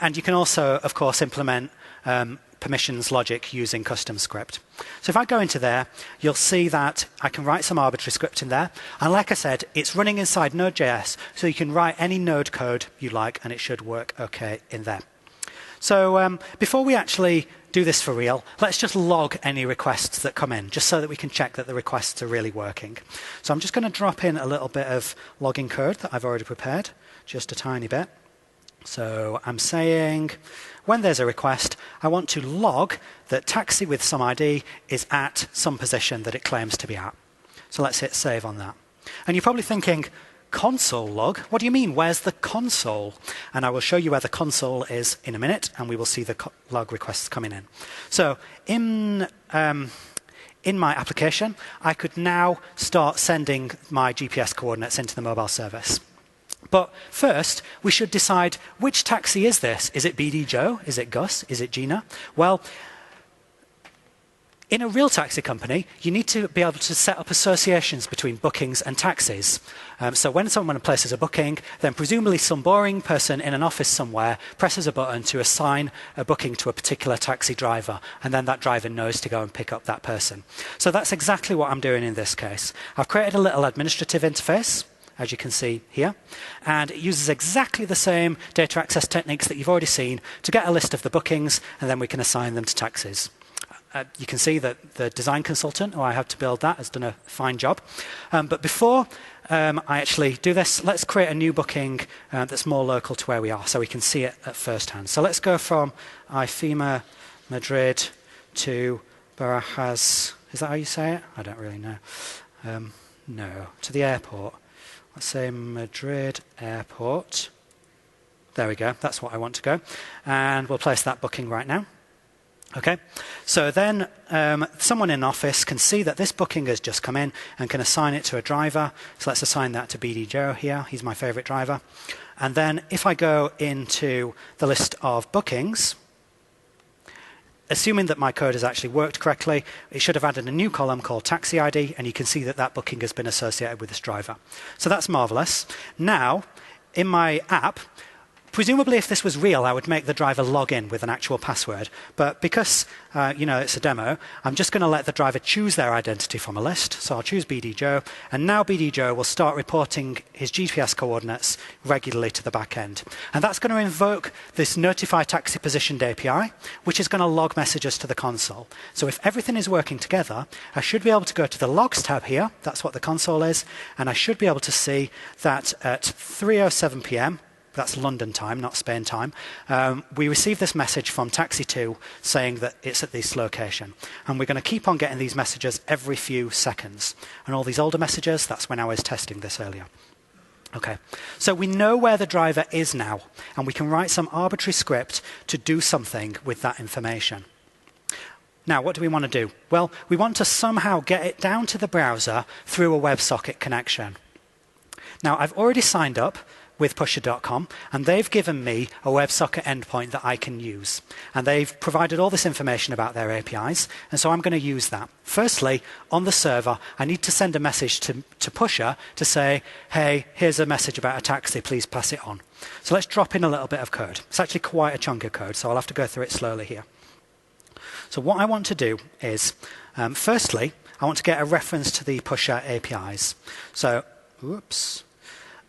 And you can also, of course, implement permissions logic using custom script. So if I go into there, you'll see that I can write some arbitrary script in there. And like I said, it's running inside Node.js, so you can write any Node code you like, and it should work OK in there. So before we actually do this for real, let's just log any requests that come in, just so that we can check that the requests are really working. So I'm just going to drop in a little bit of logging code that I've already prepared, just a tiny bit. So I'm saying when there's a request, I want to log that taxi with some ID is at some position that it claims to be at. So let's hit save on that. And you're probably thinking, console log? What do you mean? Where's the console? And I will show you where the console is in a minute, and we will see the log requests coming in. So in my application, I could now start sending my GPS coordinates into the mobile service. But first, we should decide which taxi is this? Is it BD Joe? Is it Gus? Is it Gina? Well, in a real taxi company, you need to be able to set up associations between bookings and taxis. So when someone places a booking, then presumably some boring person in an office somewhere presses a button to assign a booking to a particular taxi driver, and then that driver knows to go and pick up that person. So that's exactly what I'm doing in this case. I've created a little administrative interface, as you can see here, and it uses exactly the same data access techniques that you've already seen to get a list of the bookings, and then we can assign them to taxis. You can see that the design consultant who I have to build that has done a fine job. But before I actually do this, let's create a new booking that's more local to where we are so we can see it at first hand. So let's go from IFEMA Madrid to Barajas. Is that how you say it? I don't really know. No, to the airport. Let's say Madrid Airport. There we go. That's what I want to go. And we'll place that booking right now. Okay, so then someone in office can see that this booking has just come in and can assign it to a driver. So let's assign that to BD Joe here. He's my favorite driver. And then if I go into the list of bookings, assuming that my code has actually worked correctly, it should have added a new column called taxi ID, and you can see that that booking has been associated with this driver. So that's marvelous. Now, in my app, presumably, if this was real, I would make the driver log in with an actual password. But because, it's a demo, I'm just going to let the driver choose their identity from a list. So I'll choose BD Joe. And now BD Joe will start reporting his GPS coordinates regularly to the back end. And that's going to invoke this notify taxi positioned API, which is going to log messages to the console. So if everything is working together, I should be able to go to the logs tab here. That's what the console is. And I should be able to see that at 3:07 p.m., that's London time, not Spain time, we received this message from Taxi2 saying that it's at this location. And we're going to keep on getting these messages every few seconds. And all these older messages, that's when I was testing this earlier. Okay, so we know where the driver is now, and we can write some arbitrary script to do something with that information. Now, what do we want to do? Well, we want to somehow get it down to the browser through a WebSocket connection. Now, I've already signed up with Pusher.com, and they've given me a WebSocket endpoint that I can use. And they've provided all this information about their APIs, and so I'm going to use that. Firstly, on the server, I need to send a message to Pusher to say, hey, here's a message about a taxi, please pass it on. So let's drop in a little bit of code. It's actually quite a chunk of code, so I'll have to go through it slowly here. So what I want to do is, firstly, I want to get a reference to the Pusher APIs. So,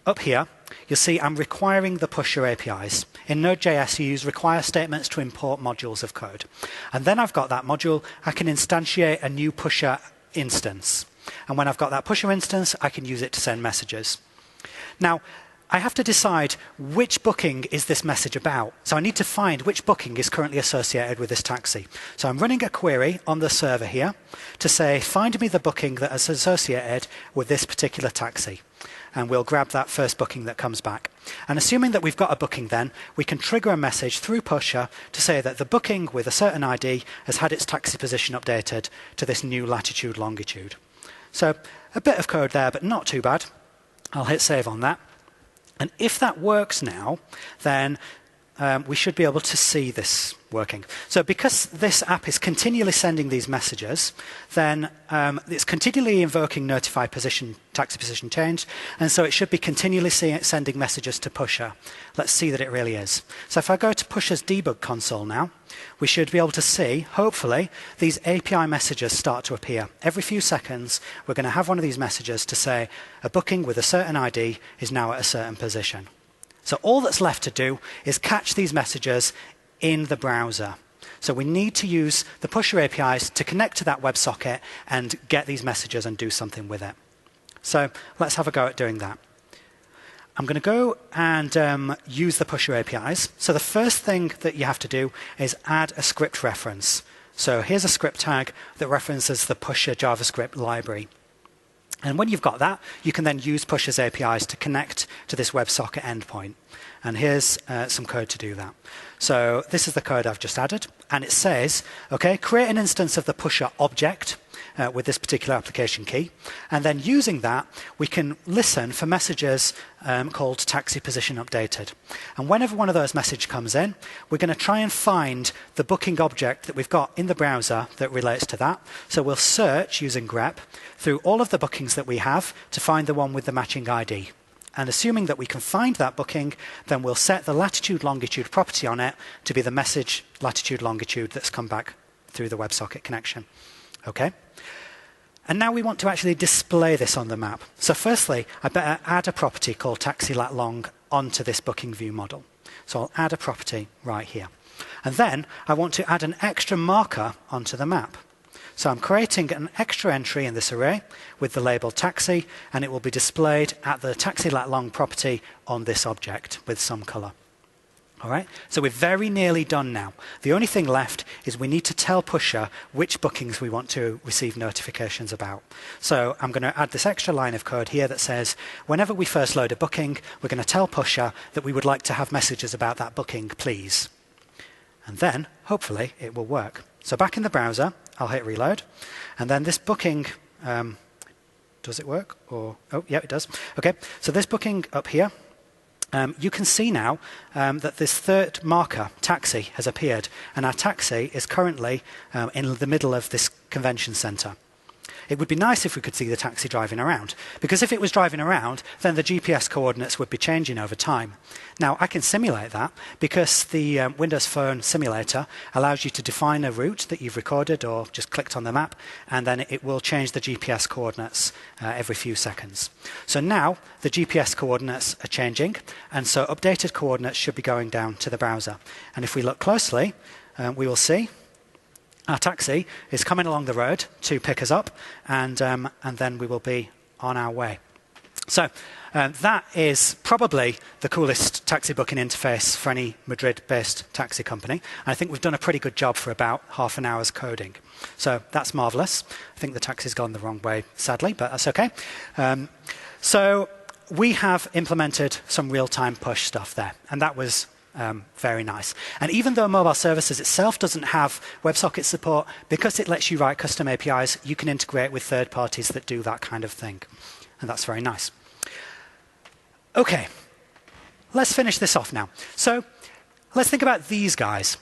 up here, you'll see I'm requiring the Pusher APIs. In Node.js, you use require statements to import modules of code. And then I've got that module, I can instantiate a new Pusher instance. And when I've got that Pusher instance, I can use it to send messages. Now, I have to decide which booking is this message about. So I need to find which booking is currently associated with this taxi. So I'm running a query on the server here to say, find me the booking that is associated with this particular taxi. And we'll grab that first booking that comes back. And assuming that we've got a booking then, we can trigger a message through Pusher to say that the booking with a certain ID has had its taxi position updated to this new latitude, longitude. So a bit of code there, but not too bad. I'll hit save on that. And if that works now, then we should be able to see this working. So because this app is continually sending these messages, then it's continually invoking notify position, taxi position change, and so it should be continually sending messages to Pusher. Let's see that it really is. So if I go to Pusher's debug console now, we should be able to see, hopefully, these API messages start to appear. Every few seconds, we're going to have one of these messages to say, a booking with a certain ID is now at a certain position. So all that's left to do is catch these messages in the browser. So we need to use the Pusher APIs to connect to that WebSocket and get these messages and do something with it. So let's have a go at doing that. I'm going to go and use the Pusher APIs. So the first thing that you have to do is add a script reference. So here's a script tag that references the Pusher JavaScript library. And when you've got that, you can then use Pusher's APIs to connect to this WebSocket endpoint. And here's some code to do that. So this is the code I've just added. And it says, OK, create an instance of the Pusher object with this particular application key. And then using that, we can listen for messages called taxi position updated. And whenever one of those messages comes in, we're going to try and find the booking object that we've got in the browser that relates to that. So we'll search using grep through all of the bookings that we have to find the one with the matching ID. And assuming that we can find that booking, then we'll set the latitude-longitude property on it to be the message latitude-longitude that's come back through the WebSocket connection. OK? And now we want to actually display this on the map. So firstly, I better add a property called taxi_lat_long onto this booking view model. So I'll add a property right here. And then I want to add an extra marker onto the map. So I'm creating an extra entry in this array with the label taxi, and it will be displayed at the taxi_lat_long property on this object with some color. All right, so we're very nearly done now. The only thing left is we need to tell Pusher which bookings we want to receive notifications about. So I'm going to add this extra line of code here that says, whenever we first load a booking, we're going to tell Pusher that we would like to have messages about that booking, please. And then, hopefully, it will work. So back in the browser, I'll hit reload. And then this booking, does it work? Or, oh, yeah, it does. OK, so this booking up here, you can see now that this third marker, taxi, has appeared. And our taxi is currently in the middle of this convention center. It would be nice if we could see the taxi driving around, because if it was driving around, then the GPS coordinates would be changing over time. Now, I can simulate that because the Windows Phone simulator allows you to define a route that you've recorded or just clicked on the map, and then it will change the GPS coordinates every few seconds. So now the GPS coordinates are changing, and so updated coordinates should be going down to the browser. And if we look closely, we will see our taxi is coming along the road to pick us up, and then we will be on our way. So that is probably the coolest taxi booking interface for any Madrid-based taxi company. And I think we've done a pretty good job for about half an hour's coding. So that's marvelous. I think the taxi's gone the wrong way, sadly, but that's OK. So we have implemented some real-time push stuff there, and that was very nice. And even though mobile services itself doesn't have WebSocket support, because it lets you write custom APIs, you can integrate with third parties that do that kind of thing. And that's very nice. OK, let's finish this off now. So let's think about these guys.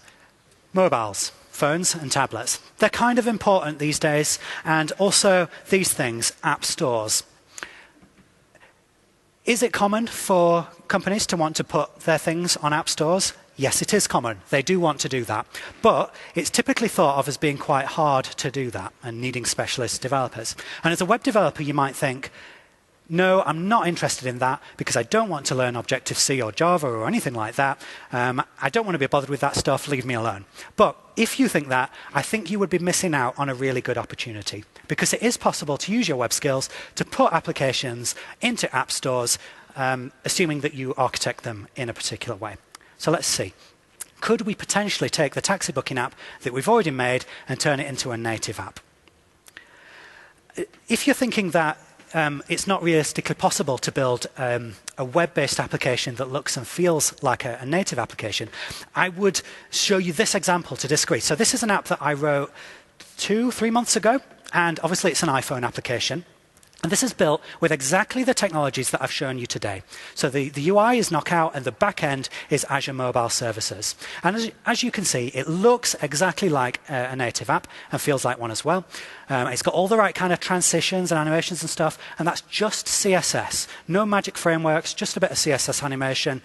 Mobiles, phones and tablets. They're kind of important these days. And also these things, app stores. Is it common for companies to want to put their things on app stores? Yes, it is common. They do want to do that. But it's typically thought of as being quite hard to do that and needing specialist developers. And as a web developer, you might think, no, I'm not interested in that because I don't want to learn Objective-C or Java or anything like that. I don't want to be bothered with that stuff. Leave me alone. But if you think that, I think you would be missing out on a really good opportunity, because it is possible to use your web skills to put applications into app stores, assuming that you architect them in a particular way. So let's see. Could we potentially take the taxi booking app that we've already made and turn it into a native app? If you're thinking that it's not realistically possible to build a web-based application that looks and feels like a native application, I would show you this example to disagree. So this is an app that I wrote 2-3 months ago, and obviously it's an iPhone application. And this is built with exactly the technologies that I've shown you today. So the UI is Knockout, and the back end is Azure Mobile Services. And as you can see, it looks exactly like a native app and feels like one as well. It's got all the right kind of transitions and animations and stuff, and that's just CSS. No magic frameworks, just a bit of CSS animation.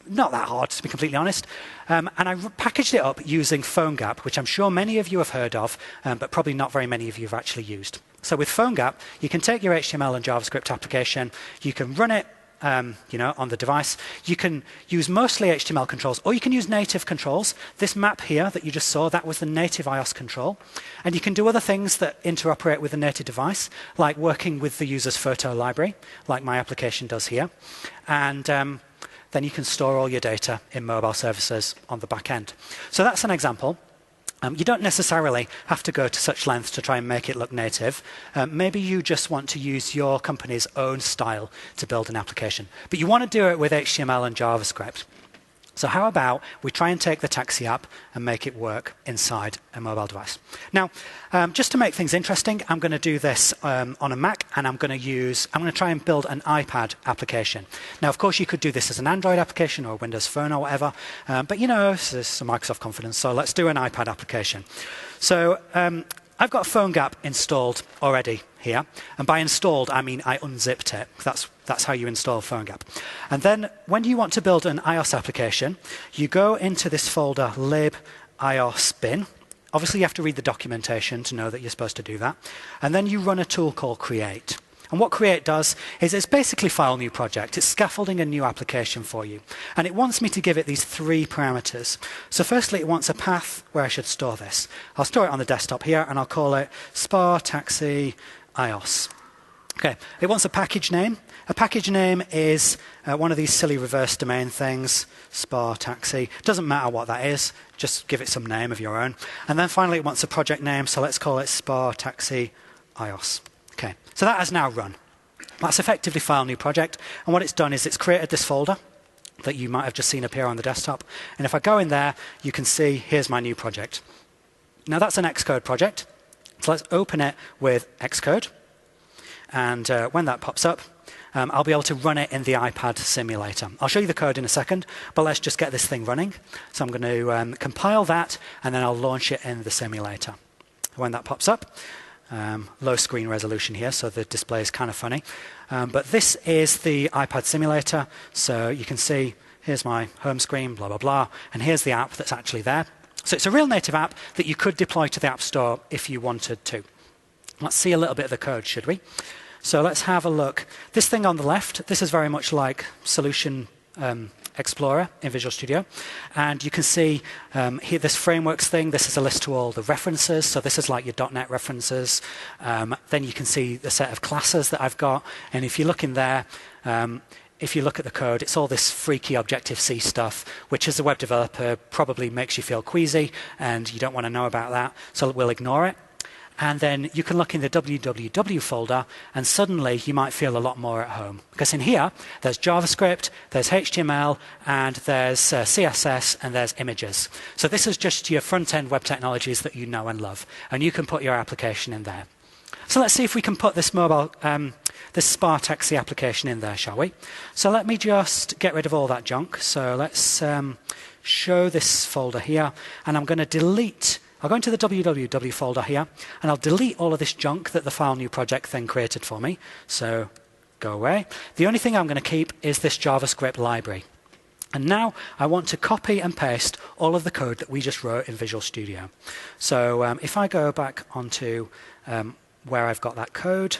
Not that hard, to be completely honest. And I packaged it up using PhoneGap, which I'm sure many of you have heard of, but probably not very many of you have actually used. So with PhoneGap, you can take your HTML and JavaScript application, you can run it on the device. You can use mostly HTML controls, or you can use native controls. This map here that you just saw, that was the native iOS control. And you can do other things that interoperate with the native device, like working with the user's photo library, like my application does here. And then you can store all your data in mobile services on the back end. So that's an example. You don't necessarily have to go to such lengths to try and make it look native. Maybe you just want to use your company's own style to build an application. But you want to do it with HTML and JavaScript. So how about we try and take the taxi app and make it work inside a mobile device? Now, just to make things interesting, I'm going to do this on a Mac, and I'm going to try and build an iPad application. Now, of course, you could do this as an Android application or a Windows Phone or whatever, but there's some Microsoft confidence, so let's do an iPad application. So I've got PhoneGap installed already here, and by installed I mean I unzipped it. That's how you install PhoneGap. And then when you want to build an iOS application, you go into this folder lib iOS bin. Obviously you have to read the documentation to know that you're supposed to do that. And then you run a tool called create. And what create does is it's basically file new project. It's scaffolding a new application for you. And it wants me to give it these 3 parameters. So firstly, it wants a path where I should store this. I'll store it on the desktop here, and I'll call it Spa Taxi iOS. Okay, it wants a package name. A package name is one of these silly reverse domain things, Spa Taxi. Doesn't matter what that is, just give it some name of your own. And then finally, it wants a project name, so let's call it Spa Taxi iOS. Okay, so that has now run. That's effectively file new project, and what it's done is it's created this folder that you might have just seen appear on the desktop. And if I go in there, you can see here's my new project. Now that's an Xcode project, so let's open it with Xcode. And when that pops up, I'll be able to run it in the iPad simulator. I'll show you the code in a second, but let's just get this thing running. So I'm going to compile that, and then I'll launch it in the simulator. When that pops up, low screen resolution here, so the display is kind of funny. But this is the iPad simulator, so you can see here's my home screen, blah, blah, blah, and here's the app that's actually there. So it's a real native app that you could deploy to the App Store if you wanted to. Let's see a little bit of the code, should we? So let's have a look. This thing on the left, this is very much like Solution Explorer in Visual Studio. And you can see here this frameworks thing. This is a list to all the references. So this is like your .NET references. Then you can see the set of classes that I've got. And if you look in there, if you look at the code, it's all this freaky Objective-C stuff, which as a web developer probably makes you feel queasy, and you don't want to know about that. So we'll ignore it. And then you can look in the www folder, and suddenly you might feel a lot more at home. Because in here, there's JavaScript, there's HTML, and there's CSS, and there's images. So this is just your front-end web technologies that you know and love. And you can put your application in there. So let's see if we can put this this Spa Taxi application in there, shall we? So let me just get rid of all that junk. So let's show this folder here, and I'm going to delete. I'll go into the www folder here, and I'll delete all of this junk that the file new project thing created for me. So go away. The only thing I'm going to keep is this JavaScript library. And now I want to copy and paste all of the code that we just wrote in Visual Studio. So if I go back onto where I've got that code,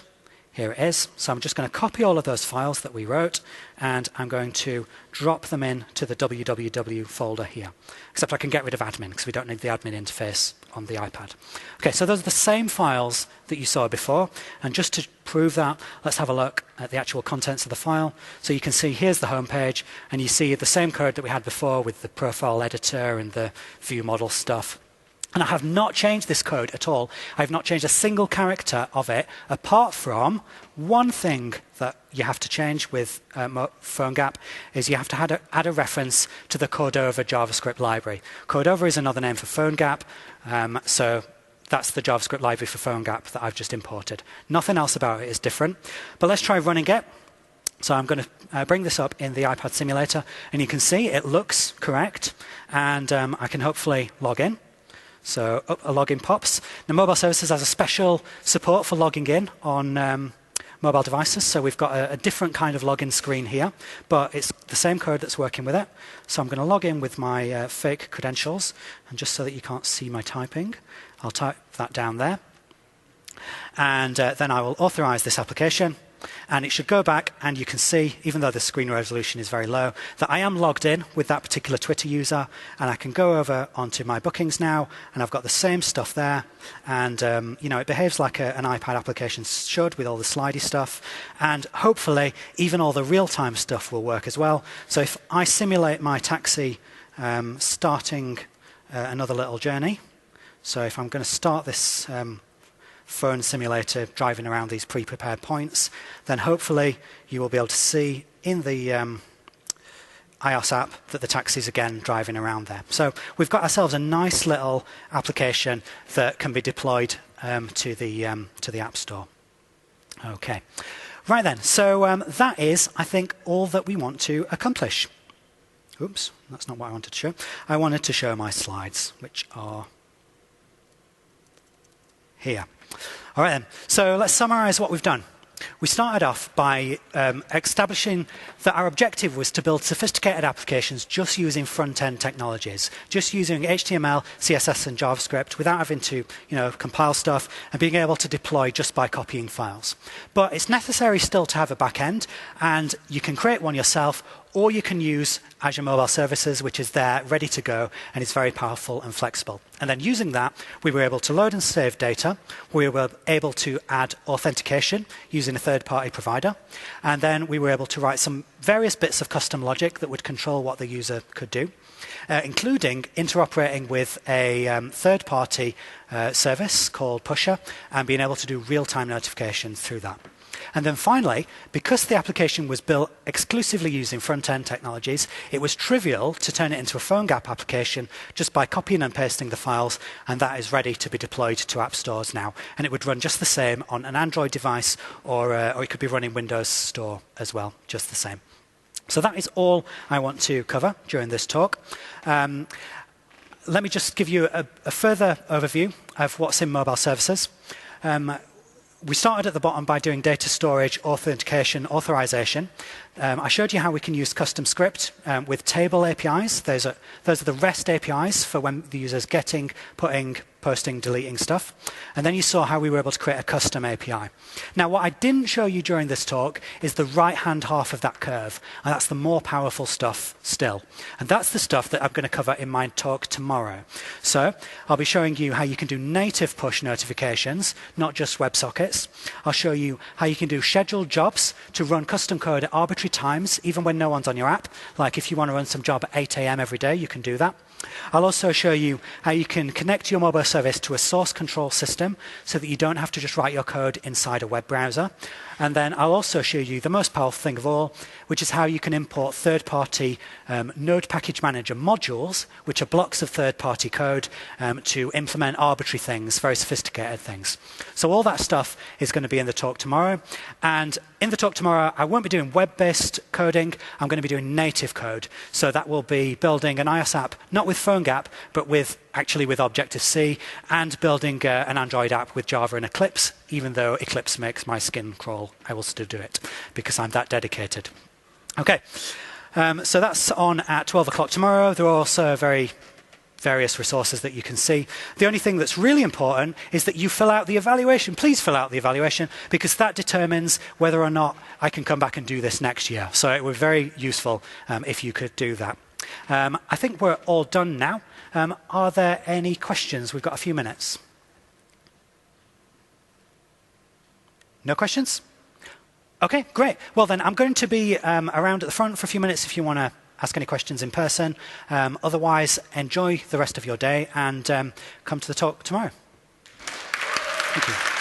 here it is. So I'm just going to copy all of those files that we wrote, and I'm going to drop them in to the www folder here. Except I can get rid of admin, because we don't need the admin interface on the iPad. Okay, so those are the same files that you saw before. And just to prove that, let's have a look at the actual contents of the file. So you can see here's the home page, and you see the same code that we had before with the profile editor and the view model stuff. And I have not changed this code at all. I have not changed a single character of it, apart from one thing that you have to change with PhoneGap is you have to add a reference to the Cordova JavaScript library. Cordova is another name for PhoneGap, so That's the JavaScript library for PhoneGap that I've just imported. Nothing else about it is different. But let's try running it. So I'm going to bring this up in the iPad simulator, and you can see it looks correct, and I can hopefully log in. So a login pops. Now, Mobile Services has a special support for logging in on mobile devices, so we've got a different kind of login screen here, but it's the same code that's working with it. So I'm going to log in with my fake credentials, and just so that you can't see my typing, I'll type that down there. And then I will authorize this application. And it should go back, and you can see, even though the screen resolution is very low, that I am logged in with that particular Twitter user. And I can go over onto my bookings now, and I've got the same stuff there. And it behaves like an iPad application should, with all the slidey stuff. And hopefully, even all the real-time stuff will work as well. So if I simulate my taxi starting another little journey, so if I'm going to start this phone simulator driving around these pre-prepared points, then hopefully you will be able to see in the iOS app that the taxi's again driving around there. So we've got ourselves a nice little application that can be deployed to the App Store. Okay. Right then, so that is, I think, all that we want to accomplish. Oops, that's not what I wanted to show. I wanted to show my slides, which are here. All right then, so let's summarize what we've done. We started off by establishing that our objective was to build sophisticated applications just using front-end technologies, just using HTML, CSS, and JavaScript without having to compile stuff and being able to deploy just by copying files. But it's necessary still to have a back-end, and you can create one yourself, or you can use Azure Mobile Services, which is there, ready to go, and it's very powerful and flexible. And then using that, we were able to load and save data. We were able to add authentication using a third-party provider. And then we were able to write some various bits of custom logic that would control what the user could do, including interoperating with a third-party service called Pusher and being able to do real-time notifications through that. And then finally, because the application was built exclusively using front-end technologies, it was trivial to turn it into a PhoneGap application just by copying and pasting the files, and that is ready to be deployed to app stores now. And it would run just the same on an Android device, or it could be running Windows Store as well, just the same. So that is all I want to cover during this talk. Let me just give you a further overview of what's in mobile services. We started at the bottom by doing data storage, authentication, authorization. I showed you how we can use custom script with table APIs. Those are the REST APIs for when the user's getting, putting, posting, deleting stuff. And then you saw how we were able to create a custom API. Now, what I didn't show you during this talk is the right-hand half of that curve, and that's the more powerful stuff still. And that's the stuff that I'm going to cover in my talk tomorrow. So I'll be showing you how you can do native push notifications, not just WebSockets. I'll show you how you can do scheduled jobs to run custom code at arbitrary times, even when no one's on your app. Like if you want to run some job at 8 a.m. every day, you can do that. I'll also show you how you can connect your mobile service to a source control system so that you don't have to just write your code inside a web browser. And then I'll also show you the most powerful thing of all, which is how you can import third-party Node Package Manager modules, which are blocks of third-party code to implement arbitrary things, very sophisticated things. So all that stuff is going to be in the talk tomorrow. And in the talk tomorrow, I won't be doing web-based coding. I'm going to be doing native code. So that will be building an iOS app, not with PhoneGap, but actually with Objective-C, and building an Android app with Java and Eclipse. Even though Eclipse makes my skin crawl, I will still do it because I'm that dedicated. Okay, so that's on at 12 o'clock tomorrow. There are also various resources that you can see. The only thing that's really important is that you fill out the evaluation. Please fill out the evaluation, because that determines whether or not I can come back and do this next year. So it would be very useful if you could do that. I think we're all done now. Are there any questions? We've got a few minutes. No questions? Okay, great. Well, then I'm going to be around at the front for a few minutes if you want to ask any questions in person. Otherwise, enjoy the rest of your day and come to the talk tomorrow. Thank you.